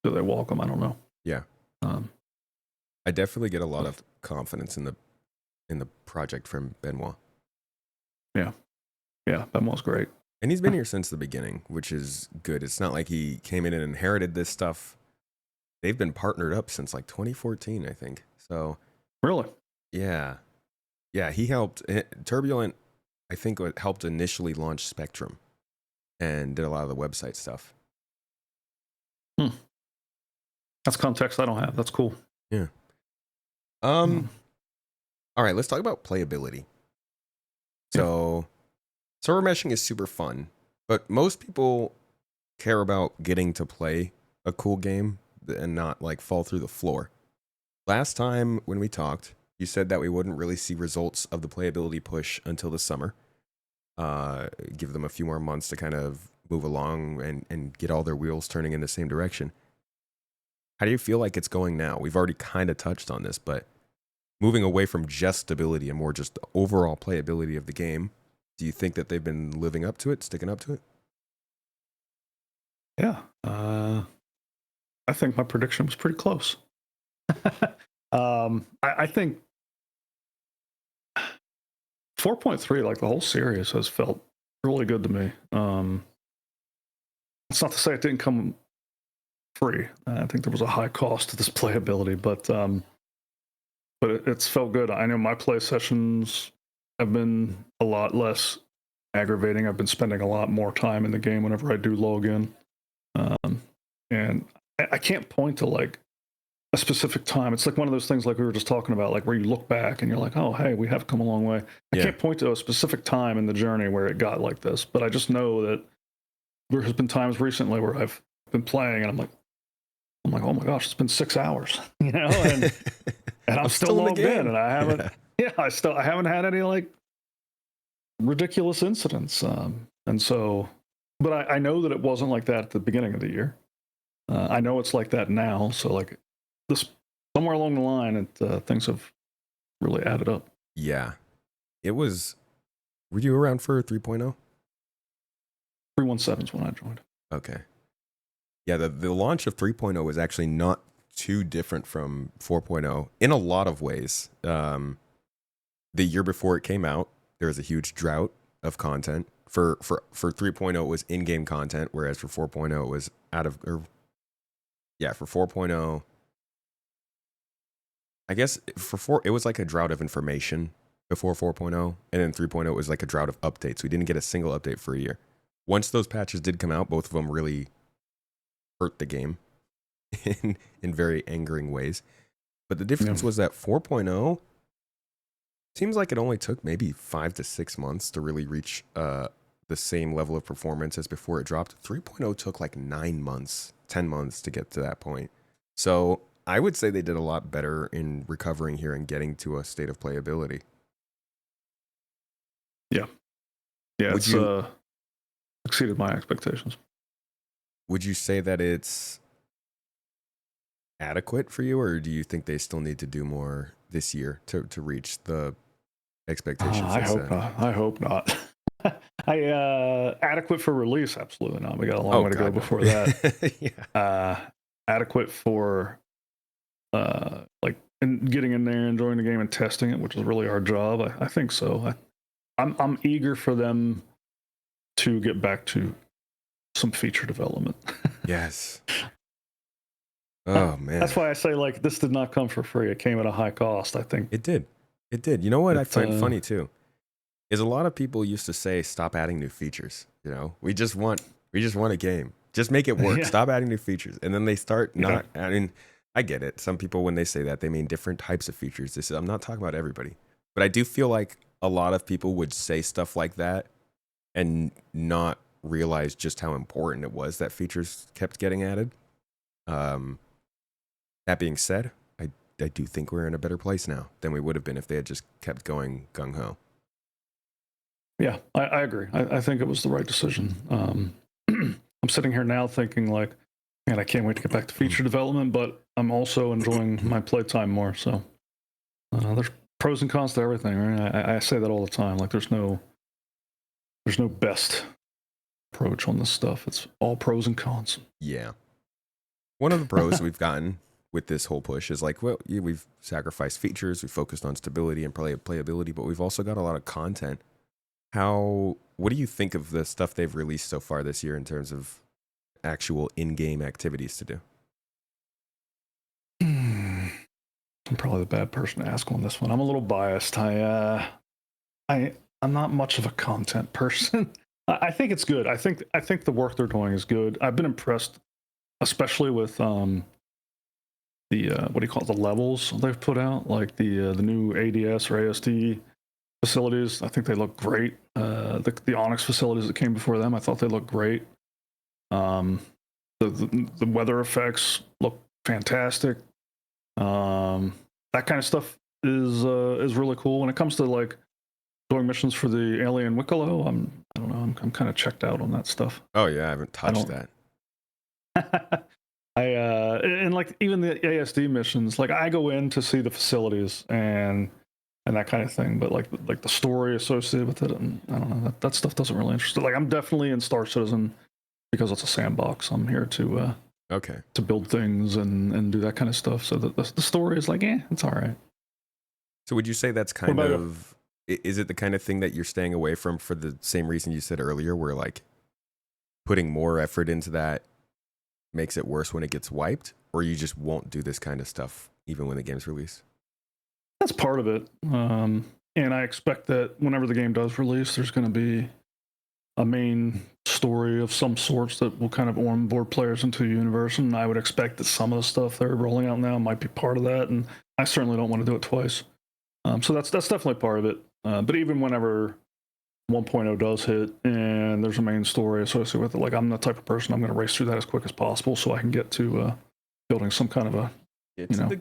they walk them? I don't know. Yeah. I definitely get a lot of confidence in the project from Benoit. Yeah, Benoit's great, and he's been here since the beginning, which is good. It's not like he came in and inherited this stuff. They've been partnered up since like 2014, I think. So really, yeah, he helped Turbulent. I think it helped initially launch Spectrum and did a lot of the website stuff. That's context I don't have. That's cool. Yeah. All right, let's talk about playability. So, server meshing is super fun, but most people care about getting to play a cool game and not like fall through the floor. Last time when we talked, you said that we wouldn't really see results of the playability push until the summer. Give them a few more months to kind of move along and get all their wheels turning in the same direction. How do you feel like it's going now? We've already kind of touched on this, but moving away from just stability and more just the overall playability of the game, do you think that they've been living up to it, sticking up to it? Yeah. I think my prediction was pretty close. I think 4.3, like the whole series, has felt really good to me. It's not to say it didn't come free. I think there was a high cost to this playability, but it's felt good. I know my play sessions have been a lot less aggravating. I've been spending a lot more time in the game whenever I do log in. And I can't point to like a specific time. It's like one of those things like we were just talking about, like where you look back and you're like, oh, hey, we have come a long way. I can't point to a specific time in the journey where it got like this, but I just know that there has been times recently where I've been playing and I'm like, oh my gosh, it's been 6 hours, and I'm still logged in, and I haven't, I haven't had any like ridiculous incidents. And so, but I know that it wasn't like that at the beginning of the year. I know it's like that now. So like this, somewhere along the line, things have really added up. Yeah, it was. Were you around for 3.0? 3.17 is when I joined. Okay. Yeah, the launch of 3.0 was actually not too different from 4.0 in a lot of ways. The year before it came out, there was a huge drought of content. For 3.0, it was in-game content, whereas for 4.0, it was for 4.0, I guess it was like a drought of information before 4.0, and then 3.0 was like a drought of updates. We didn't get a single update for a year. Once those patches did come out, both of them really hurt the game in very angering ways. But the difference was that 4.0 seems like it only took maybe 5 to 6 months to really reach the same level of performance as before it dropped. 3.0 took like 9 months, 10 months to get to that point. So I would say they did a lot better in recovering here and getting to a state of playability. Yeah. Would exceeded my expectations. Would you say that it's adequate for you, or do you think they still need to do more this year to reach the expectations I they hope set? not. I hope not. Adequate for release? Absolutely not. We got a long way to go God, no. before that. Yeah. Adequate for like getting in there, enjoying the game, and testing it, which is really our job. I think so. I'm eager for them to get back to some feature development. Yes. Oh man. That's why I say like this did not come for free. It came at a high cost. I think It did. It did. You know what I It's, find funny too is a lot of people used to say, "Stop adding new features." You know, we just want a game. Just make it work. Yeah. Stop adding new features, and then they start Yeah. not adding. I get it. Some people, when they say that, they mean different types of features. I'm not talking about everybody, but I do feel like a lot of people would say stuff like that and not realize just how important it was that features kept getting added. That being said, I do think we're in a better place now than we would have been if they had just kept going gung ho. Yeah, I agree. I think it was the right decision. I'm sitting here now thinking like, man, I can't wait to get back to feature development, but I'm also enjoying my playtime more. So there's pros and cons to everything, right? I say that all the time. Like there's no best approach on this stuff. It's all pros and cons. Yeah. One of the pros we've gotten with this whole push is like, well, yeah, we've sacrificed features, we've focused on stability and playability, but we've also got a lot of content. What do you think of the stuff they've released so far this year in terms of actual in-game activities to do? I'm probably the bad person to ask on this one. I'm a little biased. I'm not much of a content person. I think it's good. I think the work they're doing is good. I've been impressed, especially with the what do you call it, the levels they've put out, like the new ADS or ASD facilities. I think they look great. The Onyx facilities that came before them, I thought they looked great. The weather effects look fantastic. That kind of stuff is really cool. When it comes to like doing missions for the alien Wicklow, I don't know. I'm kind of checked out on that stuff. Oh yeah, I haven't touched that. And like even the ASD missions, like I go in to see the facilities and that kind of thing, but like the story associated with it, and I don't know, that stuff doesn't really interest me. Like I'm definitely in Star Citizen because it's a sandbox. I'm here to build things and do that kind of stuff. So the story is like, it's all right. So would you say that's kind of, is it the kind of thing that you're staying away from for the same reason you said earlier, where like putting more effort into that makes it worse when it gets wiped, or you just won't do this kind of stuff even when the game's released? That's part of it. And I expect that whenever the game does release, there's going to be a main story of some sorts that will kind of onboard players into the universe. And I would expect that some of the stuff they're rolling out now might be part of that. And I certainly don't want to do it twice. So that's definitely part of it. But even whenever 1.0 does hit and there's a main story associated with it, like I'm the type of person, I'm going to race through that as quick as possible so I can get to building some kind of a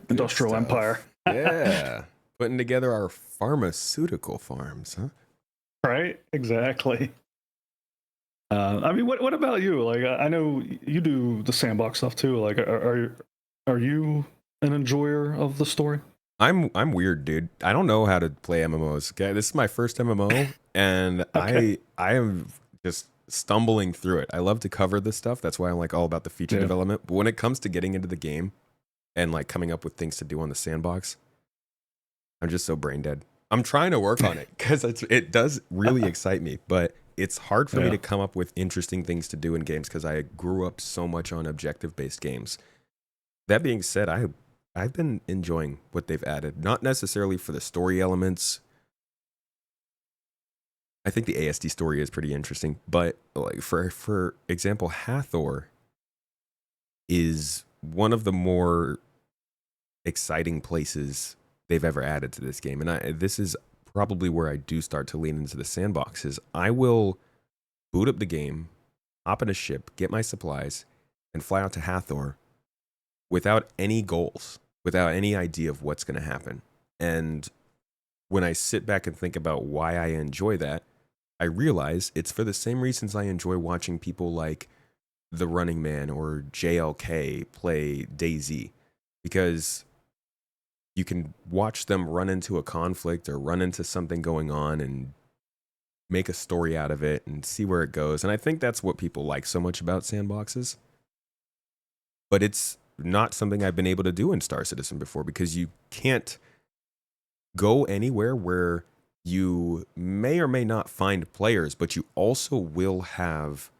industrial empire. Yeah. Putting together our pharmaceutical farms, huh? Right? Exactly. I mean, what about you? Like, I know you do the sandbox stuff too. Like, are you an enjoyer of the story? I'm weird, dude. I don't know how to play MMOs. Okay, this is my first MMO, and I am just stumbling through it. I love to cover this stuff. That's why I'm like all about the feature development. But when it comes to getting into the game and like coming up with things to do on the sandbox, I'm just so brain dead. I'm trying to work on it because it does really excite me, but it's hard for me to come up with interesting things to do in games because I grew up so much on objective-based games. That being said, I've been enjoying what they've added, not necessarily for the story elements. I think the ASD story is pretty interesting, but like for example, Hathor is one of the more exciting places they've ever added to this game, and this is probably where I do start to lean into the sandbox. Is I will boot up the game, hop in a ship, get my supplies, and fly out to Hathor without any goals, without any idea of what's going to happen. And when I sit back and think about why I enjoy that, I realize it's for the same reasons I enjoy watching people like The Running Man or JLK play DayZ, because you can watch them run into a conflict or run into something going on and make a story out of it and see where it goes. And I think that's what people like so much about sandboxes. But it's not something I've been able to do in Star Citizen before, because you can't go anywhere where you may or may not find players, but you also will have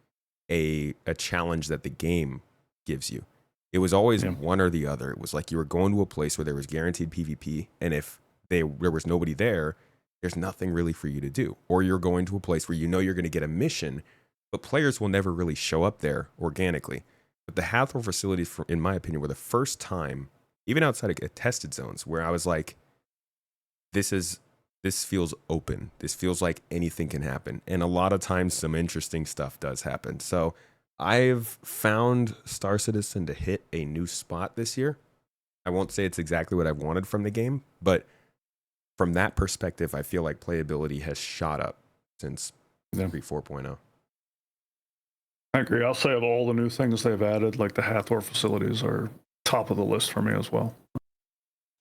a challenge that the game gives you. It was always one or the other. It was like you were going to a place where there was guaranteed PvP, and if there was nobody there, there's nothing really for you to do. Or you're going to a place where you know you're going to get a mission, but players will never really show up there organically. But the Hathor facilities, in my opinion, were the first time, even outside of tested zones, where I was like, this feels open. This feels like anything can happen. And a lot of times some interesting stuff does happen. So I've found Star Citizen to hit a new spot this year. I won't say it's exactly what I wanted from the game, but from that perspective, I feel like playability has shot up since 3.4.0. I agree. I'll say of all the new things they've added, like the Hathor facilities are top of the list for me as well.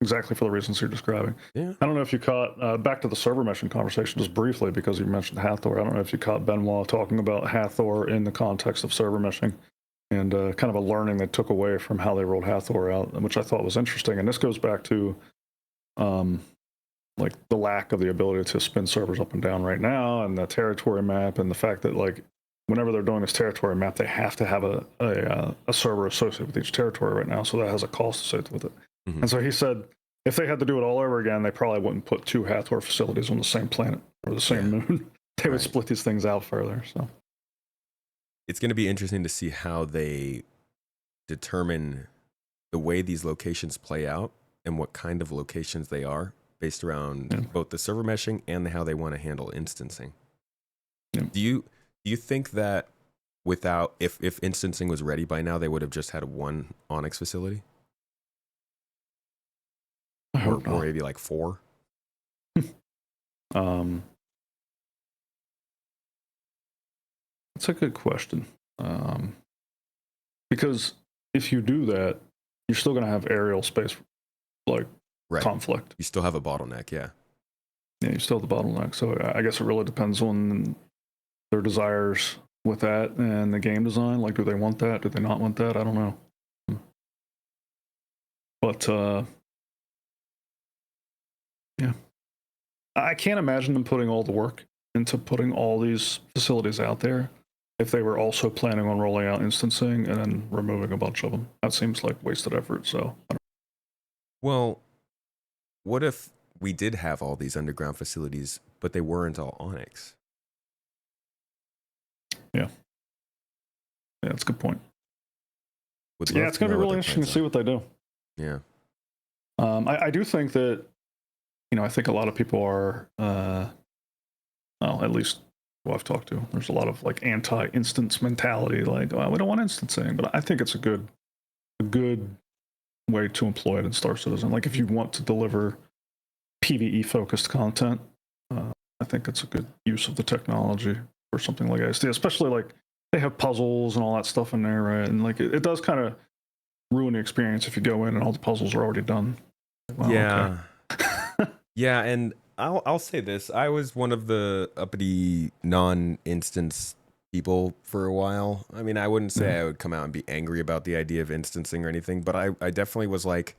Exactly for the reasons you're describing. Yeah. I don't know if you caught, back to the server meshing conversation just briefly, because you mentioned Hathor. I don't know if you caught Benoit talking about Hathor in the context of server meshing, and kind of a learning they took away from how they rolled Hathor out, which I thought was interesting. And this goes back to like the lack of the ability to spin servers up and down right now, and the territory map, and the fact that like whenever they're doing this territory map, they have to have a server associated with each territory right now, so that has a cost associated with it. Mm-hmm. And so he said if they had to do it all over again, they probably wouldn't put two Hathor facilities on the same planet or the same moon. They would split these things out further. So it's going to be interesting to see how they determine the way these locations play out and what kind of locations they are, based around both the server meshing and how they want to handle instancing. Yeah. Do you think that without, if instancing was ready by now, they would have just had one Onyx facility? Or maybe like 4? That's a good question. Because if you do that, you're still going to have aerial space conflict. You still have a bottleneck, yeah. Yeah, you still have the bottleneck. So I guess it really depends on their desires with that and the game design. Like, do they want that? Do they not want that? I don't know. But yeah, I can't imagine them putting all the work into putting all these facilities out there if they were also planning on rolling out instancing and then removing a bunch of them. That seems like wasted effort. So, well, what if we did have all these underground facilities, but they weren't all Onyx? Yeah, that's a good point. It's going to be really interesting to see what they do. Yeah. I do think that, I think a lot of people are, well, at least who I've talked to, there's a lot of like anti-instance mentality, like, well, we don't want instancing, but I think it's a good way to employ it in Star Citizen. Like, if you want to deliver PvE focused content, I think it's a good use of the technology for something like ASD, especially like they have puzzles and all that stuff in there, right? And like it does kind of ruin the experience if you go in and all the puzzles are already done. Well, yeah. Okay. Yeah, and I'll say this. I was one of the uppity non-instance people for a while. I mean, I wouldn't say I would come out and be angry about the idea of instancing or anything, but I definitely was like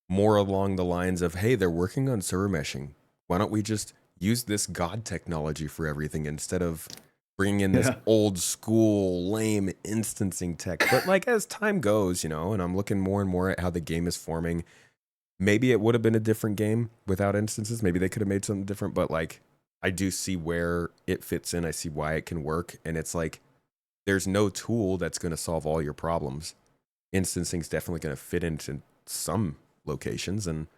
more along the lines of, hey, they're working on server meshing. Why don't we just use this God technology for everything instead of bringing in this old school lame instancing tech? But like as time goes, and I'm looking more and more at how the game is forming, maybe it would have been a different game without instances. Maybe they could have made something different, but like I do see where it fits in. I see why it can work. And it's like, there's no tool that's going to solve all your problems. Instancing is definitely going to fit into some locations. And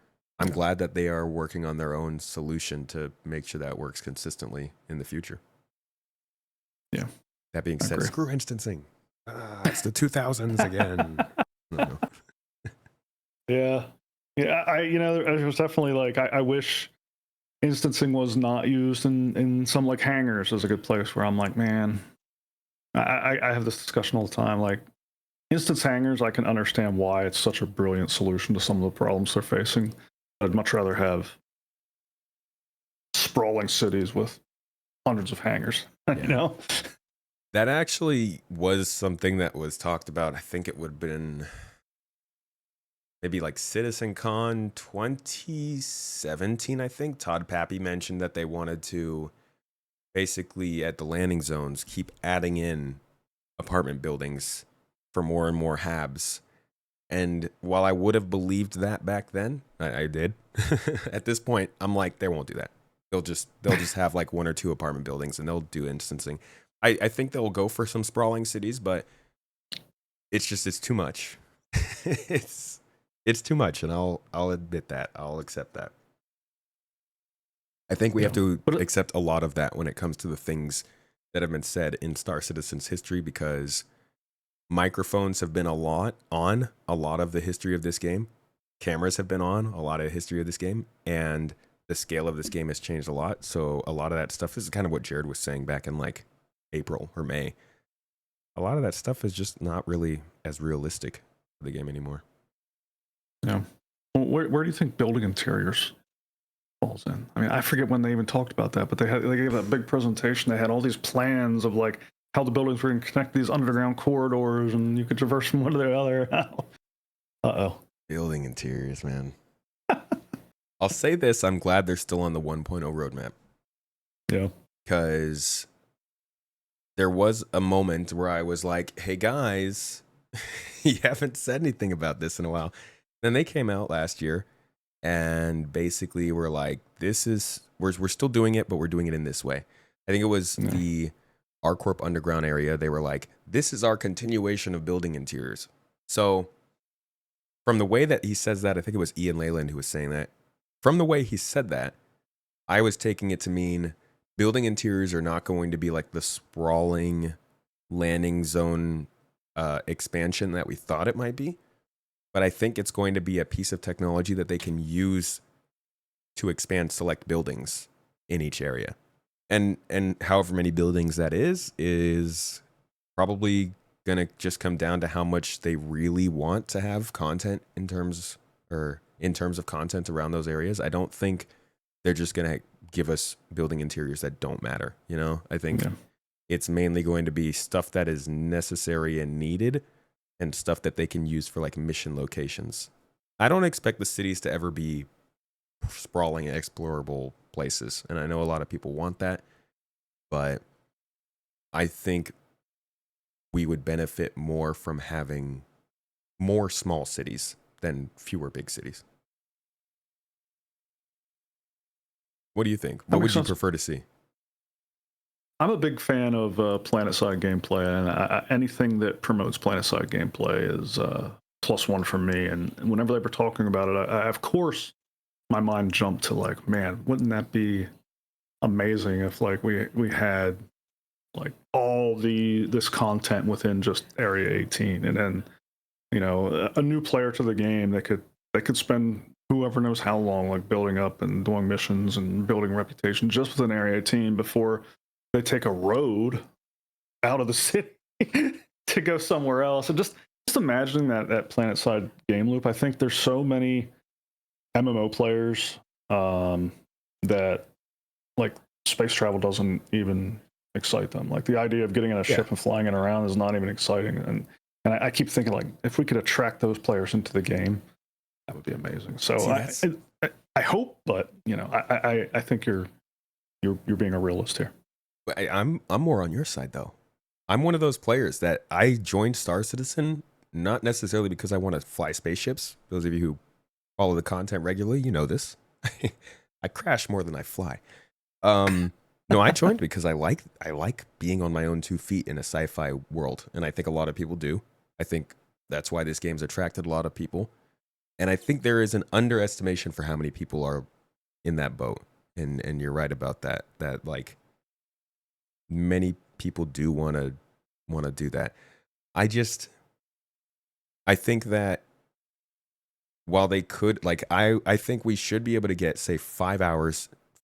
I'm glad that they are working on their own solution to make sure that works consistently in the future. Yeah. That being said, screw instancing. It's the 2000s again. I don't know. Yeah. Yeah, it was definitely like I wish instancing was not used in some like hangars is a good place where I'm like, man, I have this discussion all the time. Like instance hangars, I can understand why it's such a brilliant solution to some of the problems they're facing. I'd much rather have sprawling cities with hundreds of hangars. Yeah. You know, That actually was something that was talked about. I think it would have been maybe like CitizenCon 2017, I think. Todd Pappy mentioned that they wanted to basically at the landing zones keep adding in apartment buildings for more and more habs. And while I would have believed that back then, I did. At this point, I'm like, they won't do that. They'll just have like one or two apartment buildings and they'll do instancing. I think they'll go for some sprawling cities, but it's too much. it's too much, and I'll admit that. I'll accept that. I think we have to accept a lot of that when it comes to the things that have been said in Star Citizen's history, because microphones have been on a lot of the history of this game. Cameras have been on a lot of the history of this game, and the scale of this game has changed a lot. So a lot of that stuff, this is kind of what Jared was saying back in like April or May. A lot of that stuff is just not really as realistic for the game anymore. Yeah. Well, where do you think building interiors falls in? I mean, I forget when they even talked about that, but they gave that big presentation. They had all these plans of like how the buildings were going to connect these underground corridors, and you could traverse from one to the other. Uh-oh. Building interiors, man. I'll say this, I'm glad they're still on the 1.0 roadmap. Yeah. Because there was a moment where I was like, hey guys, you haven't said anything about this in a while. Then they came out last year and basically were like, we're still doing it, but we're doing it in this way. I think it was the ArcCorp Underground area. They were like, this is our continuation of building interiors. So from the way that he says that, I think it was Ian Leyland who was saying that. From the way he said that, I was taking it to mean building interiors are not going to be like the sprawling landing zone expansion that we thought it might be. But I think it's going to be a piece of technology that they can use to expand select buildings in each area. And however many buildings that is probably going to just come down to how much they really want to have content in terms of content around those areas. I don't think they're just going to give us building interiors that don't matter. You know, I think it's mainly going to be stuff that is necessary and needed and stuff that they can use for like mission locations. I don't expect the cities to ever be sprawling, explorable places. And I know a lot of people want that, but I think we would benefit more from having more small cities than fewer big cities. What do you think? What would you prefer to see? I'm a big fan of planet-side gameplay, and anything that promotes planet-side gameplay is +1 for me. And whenever they were talking about it, I of course, my mind jumped to like, man, wouldn't that be amazing if like we had like all this content within just Area 18, and then a new player to the game they could spend whoever knows how long like building up and doing missions and building reputation just within Area 18 before they take a road out of the city to go somewhere else. And just imagining that planet side game loop. I think there's so many MMO players that like space travel doesn't even excite them. Like the idea of getting in a ship and flying it around is not even exciting. And I keep thinking like if we could attract those players into the game, that would be amazing. So I hope, but I think you're being a realist here. I'm more on your side though. I'm one of those players that I joined Star Citizen not necessarily because I want to fly spaceships. Those of you who follow the content regularly, you know this. I crash more than I fly. No, I joined because I like being on my own 2 feet in a sci-fi world, and I think a lot of people do. I think that's why this game's attracted a lot of people, and I think there is an underestimation for how many people are in that boat. And you're right about that. That like many people do want to do that. I think that while they could, like, I think we should be able to get, say, 5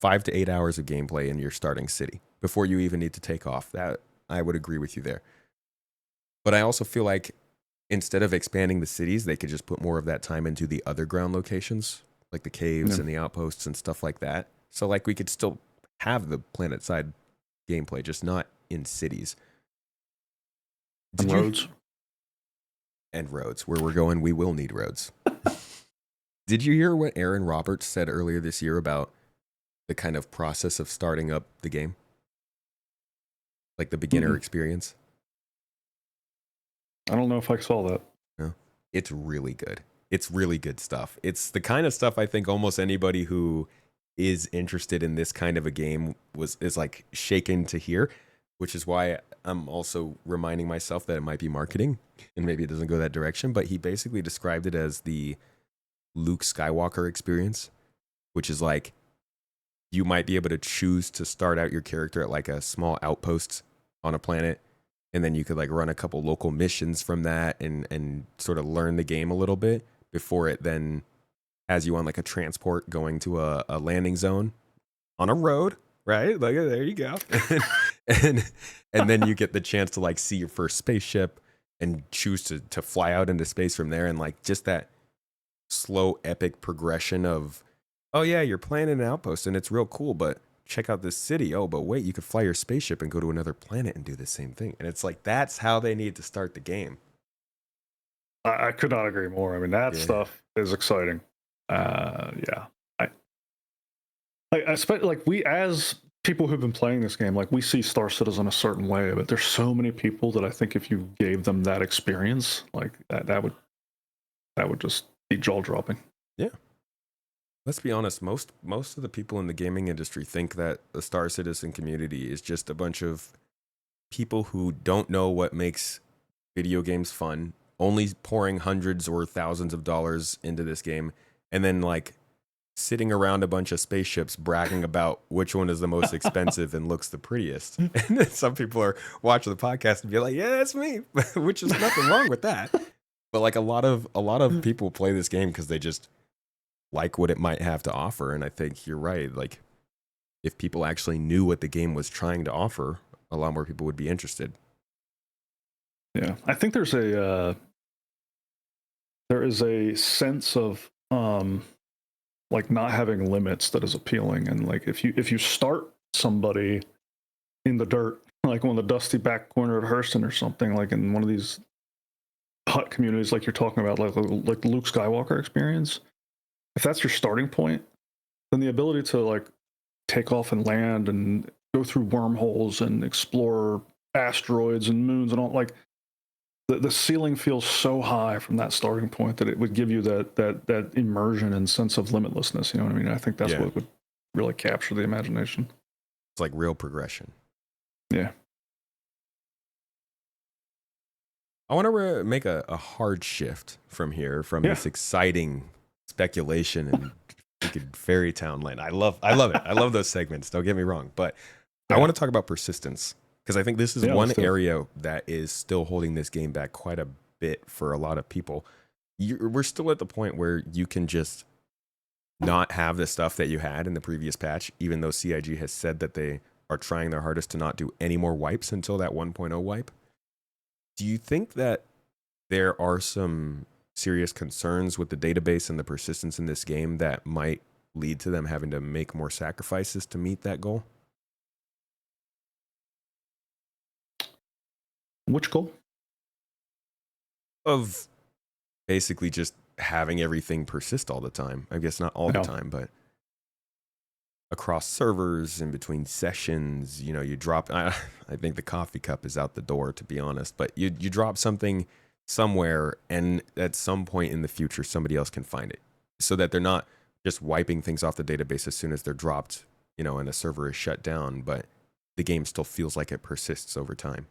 5 to 8 hours of gameplay in your starting city before you even need to take off. That I would agree with you there. But I also feel like instead of expanding the cities, they could just put more of that time into the other ground locations, like the caves and the outposts and stuff like that. So like we could still have the planet side gameplay, just not in cities. And roads. And roads. Where we're going, we will need roads. Did you hear what Aaron Roberts said earlier this year about the kind of process of starting up the game? Like the beginner experience? I don't know if I saw that. No. It's really good. It's really good stuff. It's the kind of stuff I think almost anybody who is interested in this kind of a game is like shaken to hear, which is why I'm also reminding myself that it might be marketing and maybe it doesn't go that direction. But he basically described it as the Luke Skywalker experience, which is like you might be able to choose to start out your character at like a small outpost on a planet, and then you could like run a couple local missions from that and sort of learn the game a little bit before it then has you on like a transport going to a landing zone on a road, right? Like there you go. and then you get the chance to like see your first spaceship and choose to fly out into space from there, and like just that slow epic progression of, oh yeah, you're playing in an outpost and it's real cool, but check out this city. Oh, but wait, you could fly your spaceship and go to another planet and do the same thing. And it's like, that's how they need to start the game. I could not agree more. I mean, that stuff is exciting. Yeah. I expect, like, we, as people who've been playing this game, like, we see Star Citizen a certain way, but there's so many people that I think if you gave them that experience, like, that would just be jaw-dropping. Yeah. Let's be honest, most of the people in the gaming industry think that the Star Citizen community is just a bunch of people who don't know what makes video games fun, only pouring hundreds or thousands of dollars into this game, and then like sitting around a bunch of spaceships bragging about which one is the most expensive and looks the prettiest. And then some people are watching the podcast and be like, yeah, that's me, which is nothing wrong with that. But like a lot of people play this game because they just like what it might have to offer. And I think you're right. Like if people actually knew what the game was trying to offer, a lot more people would be interested. Yeah. I think there is a sense of like not having limits that is appealing. And like if you start somebody in the dirt, like on the dusty back corner of Hurston or something, like in one of these hut communities like you're talking about, like the Luke Skywalker experience, if that's your starting point, then the ability to like take off and land and go through wormholes and explore asteroids and moons and all, like the ceiling feels so high from that starting point that it would give you that immersion and sense of limitlessness. You know what I mean? I think that's what would really capture the imagination. It's like real progression. Yeah. I want to make a hard shift from here, from this exciting speculation and freaking fairy town land. I love it. I love those segments. Don't get me wrong, but I want to talk about persistence, because I think this is one area that is still holding this game back quite a bit for a lot of people. We're still at the point where you can just not have the stuff that you had in the previous patch, even though CIG has said that they are trying their hardest to not do any more wipes until that 1.0 wipe. Do you think that there are some serious concerns with the database and the persistence in this game that might lead to them having to make more sacrifices to meet that goal? Which goal? Of basically just having everything persist all the time. I guess not all the time, but across servers, in between sessions, you know, you drop, I think the coffee cup is out the door, to be honest, but you drop something somewhere and at some point in the future, somebody else can find it, so that they're not just wiping things off the database as soon as they're dropped, you know, and a server is shut down, but the game still feels like it persists over time.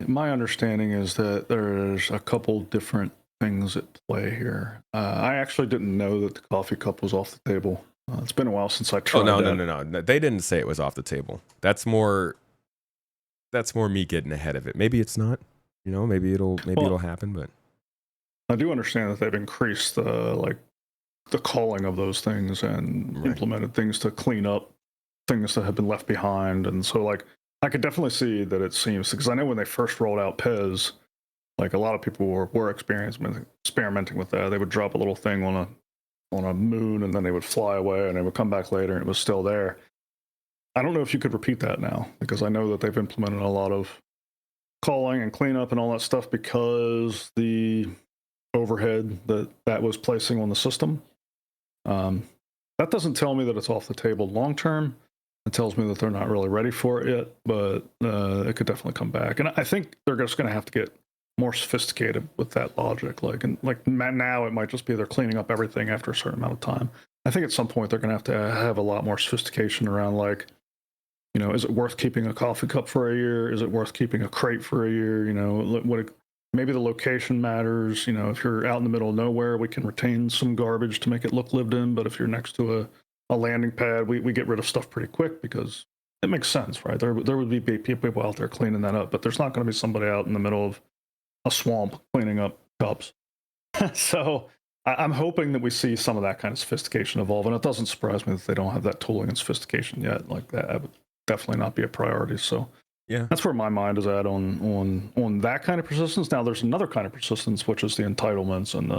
My understanding is that there's a couple different things at play here. I actually didn't know that the coffee cup was off the table. It's been a while since I tried. Oh no! They didn't say it was off the table. That's more me getting ahead of it. Maybe it's not. You know, maybe it'll happen. But I do understand that they've increased the the calling of those things and Right. implemented things to clean up things that have been left behind. And so like I could definitely see that it seems, because I know when they first rolled out Pez, like a lot of people were experimenting with that. They would drop a little thing on a moon and then they would fly away and they would come back later and it was still there. I don't know if you could repeat that now, because I know that they've implemented a lot of calling and cleanup and all that stuff because the overhead that was placing on the system. That doesn't tell me that it's off the table long term. It tells me that they're not really ready for it yet, but it could definitely come back. And I think they're just going to have to get more sophisticated with that logic. Like now, it might just be they're cleaning up everything after a certain amount of time. I think at some point they're going to have a lot more sophistication around, like, you know, is it worth keeping a coffee cup for a year? Is it worth keeping a crate for a year? You know, maybe the location matters. You know, if you're out in the middle of nowhere, we can retain some garbage to make it look lived in. But if you're next to a landing pad, we get rid of stuff pretty quick because it makes sense, right? There would be people out there cleaning that up, but there's not going to be somebody out in the middle of a swamp cleaning up cups. So I'm hoping that we see some of that kind of sophistication evolve, and it doesn't surprise me that they don't have that tooling and sophistication yet. Like that would definitely not be a priority. So Yeah. that's where my mind is at on that kind of persistence. Now there's another kind of persistence, which is the entitlements and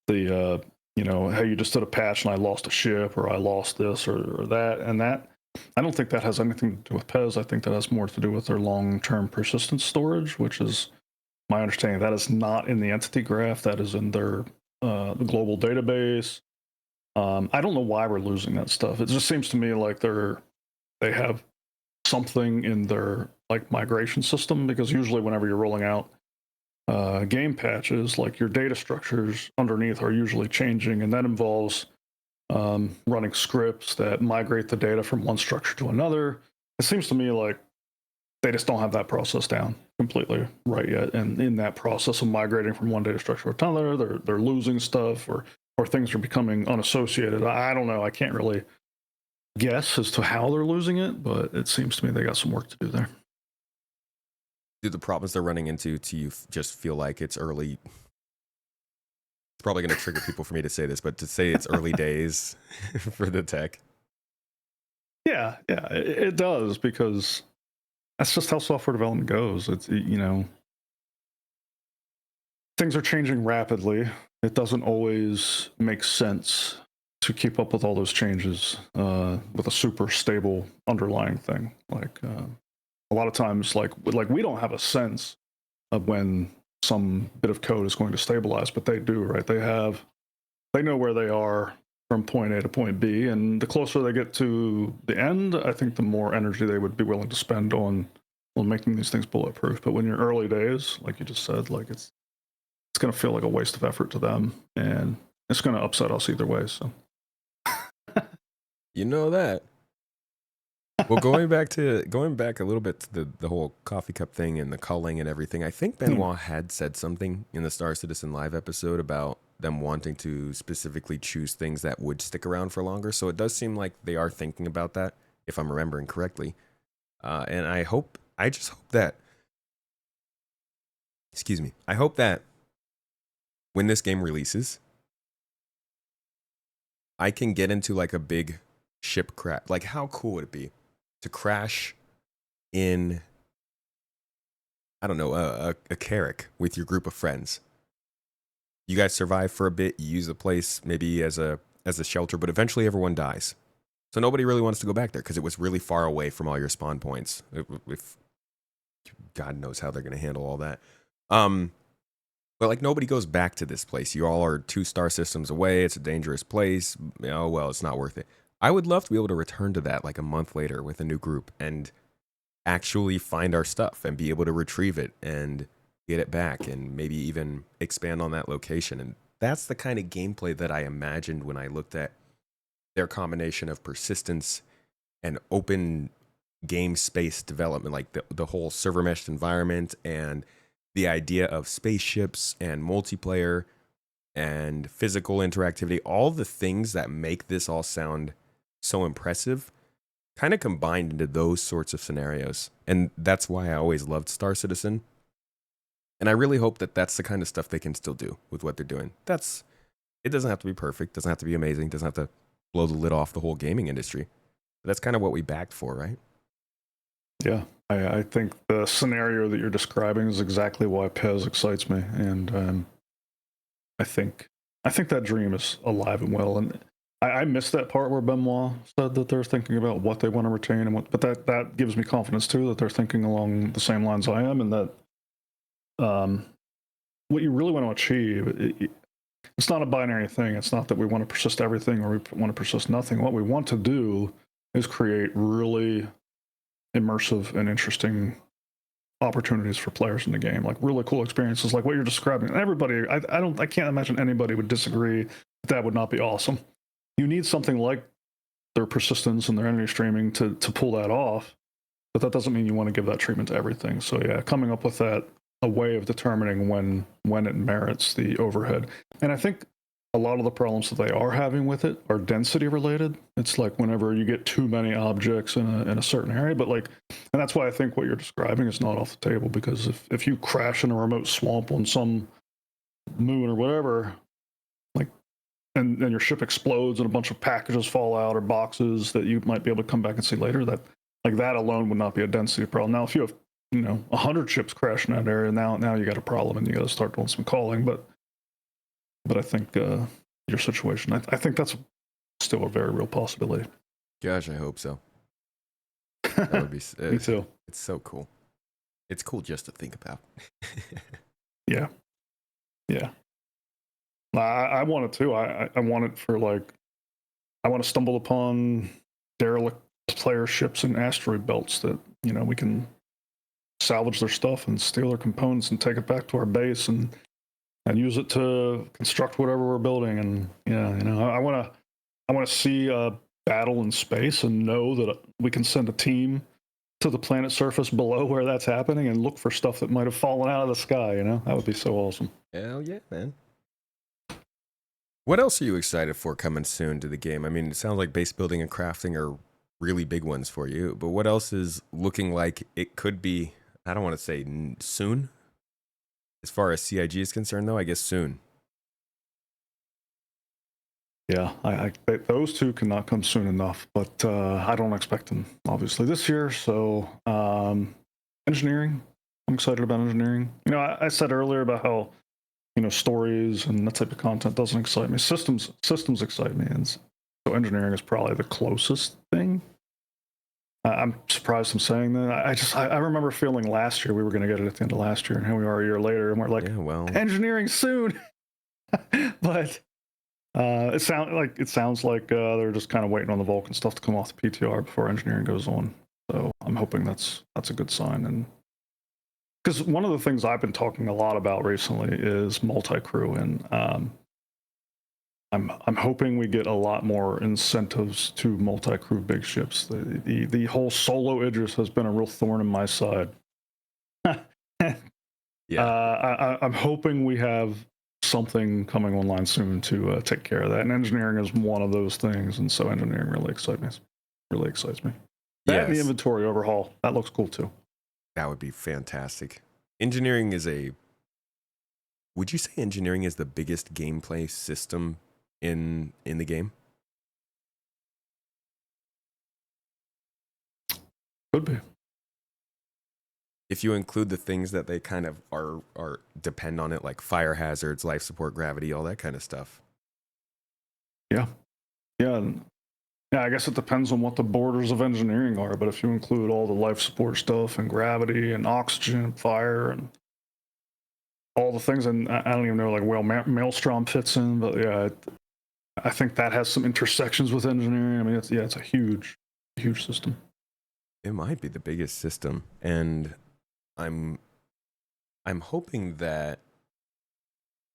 the you know, hey, you just did a patch and I lost a ship, or I lost this or that, and that. I don't think that has anything to do with Pez. I think that has more to do with their long-term persistence storage, which is my understanding that is not in the entity graph. That is in their the global database. I don't know why we're losing that stuff. It just seems to me like they have something in their like migration system, because usually whenever you're rolling out game patches, like your data structures underneath are usually changing, and that involves running scripts that migrate the data from one structure to another. It seems to me like they just don't have that process down completely right yet, and in that process of migrating from one data structure to another, they're losing stuff, or things are becoming unassociated. I don't know. I can't really guess as to how they're losing it, but it seems to me they got some work to do there. Do the problems they're running into to you just feel like it's early? It's probably going to trigger people for me to say this, but to say it's early days for the tech. Yeah, it does, because that's just how software development goes. It's, you know, things are changing rapidly. It doesn't always make sense to keep up with all those changes with a super stable underlying thing. Like a lot of times, like we don't have a sense of when some bit of code is going to stabilize, but they do, right? They know where they are from point A to point B, and the closer they get to the end, I think the more energy they would be willing to spend on making these things bulletproof. But when you're early days, like you just said, like it's going to feel like a waste of effort to them, and it's going to upset us either way. So, You know that. Well, going back a little bit to the whole coffee cup thing and the culling and everything, I think Benoit had said something in the Star Citizen Live episode about them wanting to specifically choose things that would stick around for longer. So it does seem like they are thinking about that, if I'm remembering correctly. And I just hope that, excuse me, I hope that when this game releases, I can get into like a big ship crash. Like, how cool would it be to crash in, I don't know, a Carrack with your group of friends? You guys survive for a bit, you use the place maybe as a shelter, but eventually everyone dies. So nobody really wants to go back there because it was really far away from all your spawn points. If God knows how they're going to handle all that. But like nobody goes back to this place. You all are 2 star systems away. It's a dangerous place. Oh, well, it's not worth it. I would love to be able to return to that like a month later with a new group and actually find our stuff and be able to retrieve it and get it back and maybe even expand on that location. And that's the kind of gameplay that I imagined when I looked at their combination of persistence and open game space development, like the whole server meshed environment and the idea of spaceships and multiplayer and physical interactivity, all the things that make this all sound so impressive kind of combined into those sorts of scenarios. And that's why I always loved Star Citizen. And I really hope that that's the kind of stuff they can still do with what they're doing. That's It doesn't have to be perfect, doesn't have to be amazing, doesn't have to blow the lid off the whole gaming industry. But that's kind of what we backed for, right? Yeah, I think the scenario that you're describing is exactly why PES excites me, and I think that dream is alive and well. And I missed that part where Benoit said that they're thinking about what they want to retain and what, but that gives me confidence too that they're thinking along the same lines I am, and that what you really want to achieve. It's not a binary thing. It's not that we want to persist everything or we want to persist nothing. What we want to do is create really immersive and interesting opportunities for players in the game, like really cool experiences, like what you're describing. And everybody, I can't imagine anybody would disagree that would not be awesome. You need something like their persistence and their energy streaming to pull that off, but that doesn't mean you want to give that treatment to everything. So yeah, coming up with a way of determining when it merits the overhead. And I think a lot of the problems that they are having with it are density related. It's like whenever you get too many objects in a certain area, but like, and that's why I think what you're describing is not off the table, because if you crash in a remote swamp on some moon or whatever, like, and your ship explodes and a bunch of packages fall out or boxes that you might be able to come back and see later, that like that alone would not be a density problem. Now, if you have 100 ships crashing in that area, now you got a problem and you got to start doing some calling. But I think your situation, I think that's still a very real possibility. Gosh, I hope so. That would be. Me too. It's so cool. It's cool just to think about. Yeah. I want it too. I want it for like, I want to stumble upon derelict player ships in asteroid belts that we can salvage their stuff and steal their components and take it back to our base and use it to construct whatever we're building. And I want to see a battle in space and know that we can send a team to the planet surface below where that's happening and look for stuff that might have fallen out of the sky. That would be so awesome. Hell yeah, man. What else are you excited for coming soon to the game? I mean, it sounds like base building and crafting are really big ones for you, but what else is looking like it could be? I don't want to say soon. As far as CIG is concerned, though, I guess soon. Yeah, those two cannot come soon enough, but I don't expect them, obviously, this year. So engineering, I'm excited about engineering. I said earlier about how, stories and that type of content doesn't excite me. Systems excite me, and so engineering is probably the closest thing. I'm surprised I'm saying that. I remember feeling last year we were going to get it at the end of last year, and here we are a year later, and we're like, yeah, well, engineering soon. But it sounds like they're just kind of waiting on the Vulcan stuff to come off the PTR before engineering goes on. So I'm hoping that's a good sign. And because one of the things I've been talking a lot about recently is multi-crew, and I'm hoping we get a lot more incentives to multi-crew big ships. The whole solo Idris has been a real thorn in my side. Yeah, I'm hoping we have something coming online soon to take care of that. And engineering is one of those things, and so engineering really excites me. That and the inventory overhaul, that looks cool too. That would be fantastic. Engineering would you say engineering is the biggest gameplay system in the game? Could be. If you include the things that they kind of are depend on it, like fire hazards, life support, gravity, all that kind of stuff. Yeah. I guess it depends on what the borders of engineering are, but if you include all the life support stuff and gravity and oxygen and fire and all the things, and I don't even know like where Maelstrom fits in, but yeah, I think that has some intersections with engineering. I mean, it's a huge system. It might be the biggest system, and I'm hoping that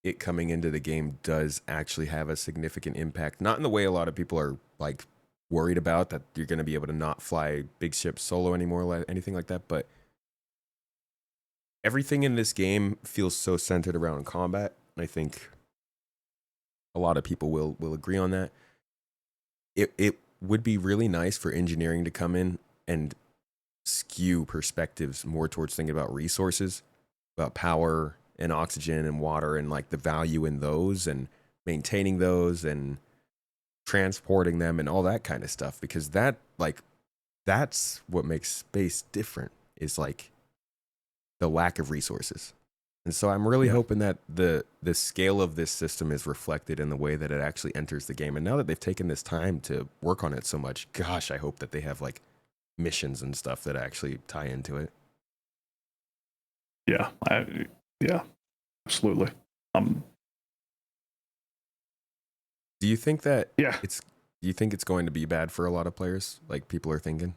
it coming into the game does actually have a significant impact. Not in the way a lot of people are like worried about, that you're going to be able to not fly big ships solo anymore, anything like that, but everything in this game feels so centered around combat. I think a lot of people will agree on that. It would be really nice for engineering to come in and skew perspectives more towards thinking about resources, about power and oxygen and water, and like the value in those, and maintaining those and transporting them and all that kind of stuff, because that's what makes space different, is like the lack of resources. And so I'm really hoping that the scale of this system is reflected in the way that it actually enters the game. And now that they've taken this time to work on it so much, gosh, I hope that they have like missions and stuff that actually tie into it. Yeah, absolutely. Do you think that Yeah. do you think it's going to be bad for a lot of players, like people are thinking?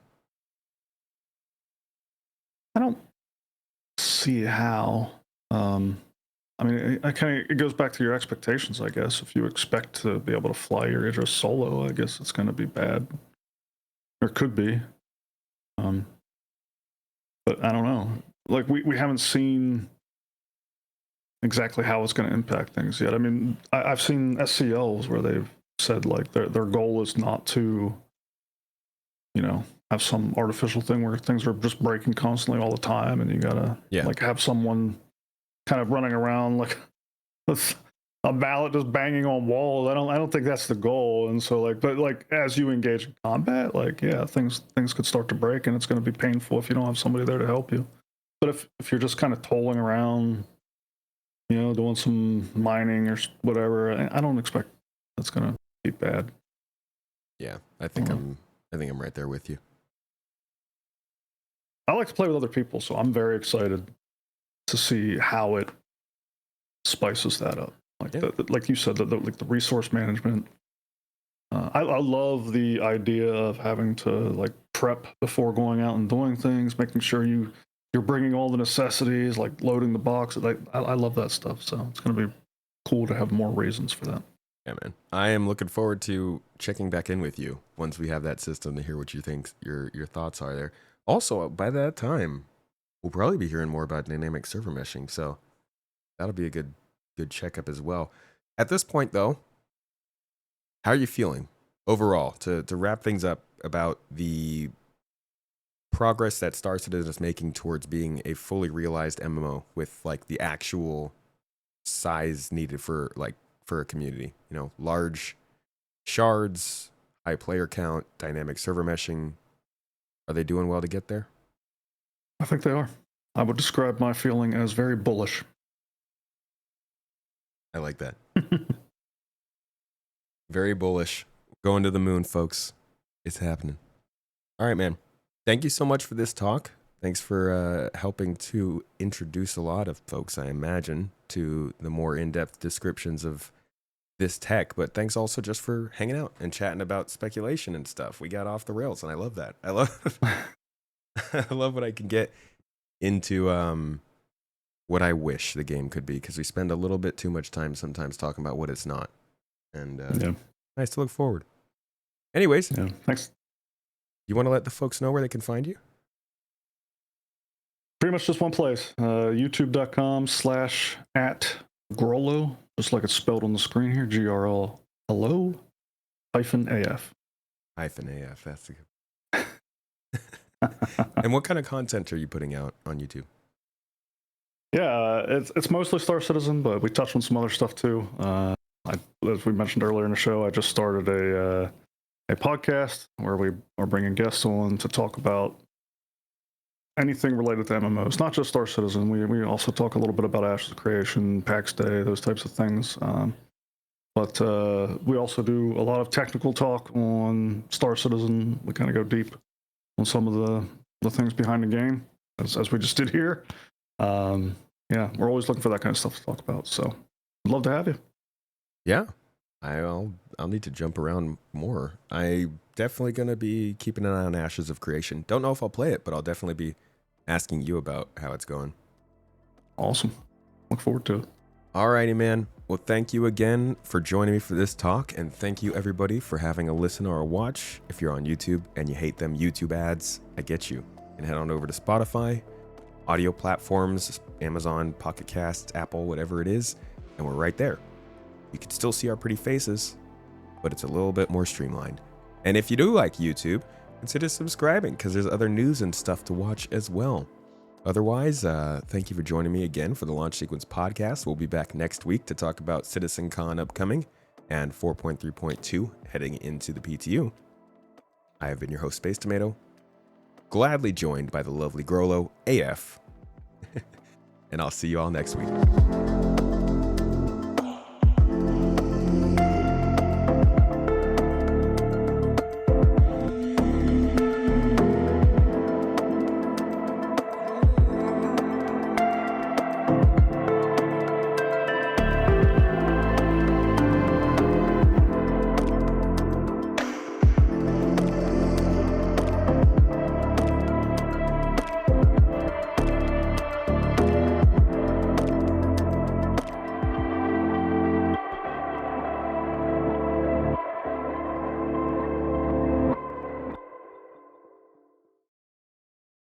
I don't see how. I mean, it goes back to your expectations, I guess. If you expect to be able to fly your Idris solo, I guess it's going to be bad, or could be. But I don't know. Like we haven't seen exactly how it's going to impact things yet. I mean, I've seen SCLs where they've said like their goal is not to, have some artificial thing where things are just breaking constantly all the time, and you gotta like have someone kind of running around like with a mallet just banging on walls. I don't think that's the goal. And so but as you engage in combat, things could start to break, and it's going to be painful if you don't have somebody there to help you. But if you're just kind of tolling around, doing some mining or whatever, I don't expect that's going to be bad. Yeah, I think I'm right there with you. I like to play with other people, so I'm very excited to see how it spices that up. Like you said, the resource management. I love the idea of having to prep before going out and doing things, making sure you're bringing all the necessities, like loading the box. I love that stuff. So it's going to be cool to have more reasons for that. Yeah, man. I am looking forward to checking back in with you once we have that system to hear what you think your thoughts are there. Also, by that time, we'll probably be hearing more about dynamic server meshing, so that'll be a good checkup as well. At this point, though, how are you feeling overall to wrap things up about the progress that Star Citizen is making towards being a fully realized MMO with the actual size needed for a community? Large shards, high player count, dynamic server meshing. Are they doing well to get there? I think they are. I would describe my feeling as very bullish. I like that. Very bullish. Going to the moon, folks. It's happening. All right, man. Thank you so much for this talk. Thanks for helping to introduce a lot of folks, I imagine, to the more in-depth descriptions of this tech. But thanks also just for hanging out and chatting about speculation and stuff. We got off the rails, and I love that. I love when I can get into what I wish the game could be, because we spend a little bit too much time sometimes talking about what it's not. And nice to look forward. Anyways, thanks. You want to let the folks know where they can find you? Pretty much just one place, youtube.com/@Grolo, just like it's spelled on the screen here, GRL hello -AF. -AF, that's a good. And what kind of content are you putting out on YouTube? Yeah, it's mostly Star Citizen, but we touch on some other stuff too. As we mentioned earlier in the show, I just started a podcast where we are bringing guests on to talk about anything related to MMOs, not just Star Citizen. We also talk a little bit about Ashes of Creation, PAX Day, those types of things. But we also do a lot of technical talk on Star Citizen. We kind of go deep on some of the things behind the game, as we just did here. We're always looking for that kind of stuff to talk about. So I'd love to have you. Yeah, I'll need to jump around more. I definitely going to be keeping an eye on Ashes of Creation. Don't know if I'll play it, but I'll definitely be asking you about how it's going. Awesome. Look forward to it. Alrighty, man. Well, thank you again for joining me for this talk, and thank you everybody for having a listen or a watch. If you're on YouTube and you hate them YouTube ads, I get you. You can head on over to Spotify, audio platforms, Amazon, Pocket Casts, Apple, whatever it is, and we're right there. You can still see our pretty faces, but it's a little bit more streamlined. And if you do like YouTube, consider subscribing, because there's other news and stuff to watch as well. Otherwise, thank you for joining me again for the Launch Sequence podcast. We'll be back next week to talk about CitizenCon upcoming. and 4.3.2 heading into the PTU. I have been your host, Space Tomato, gladly joined by the lovely Grolo AF. And I'll see you all next week.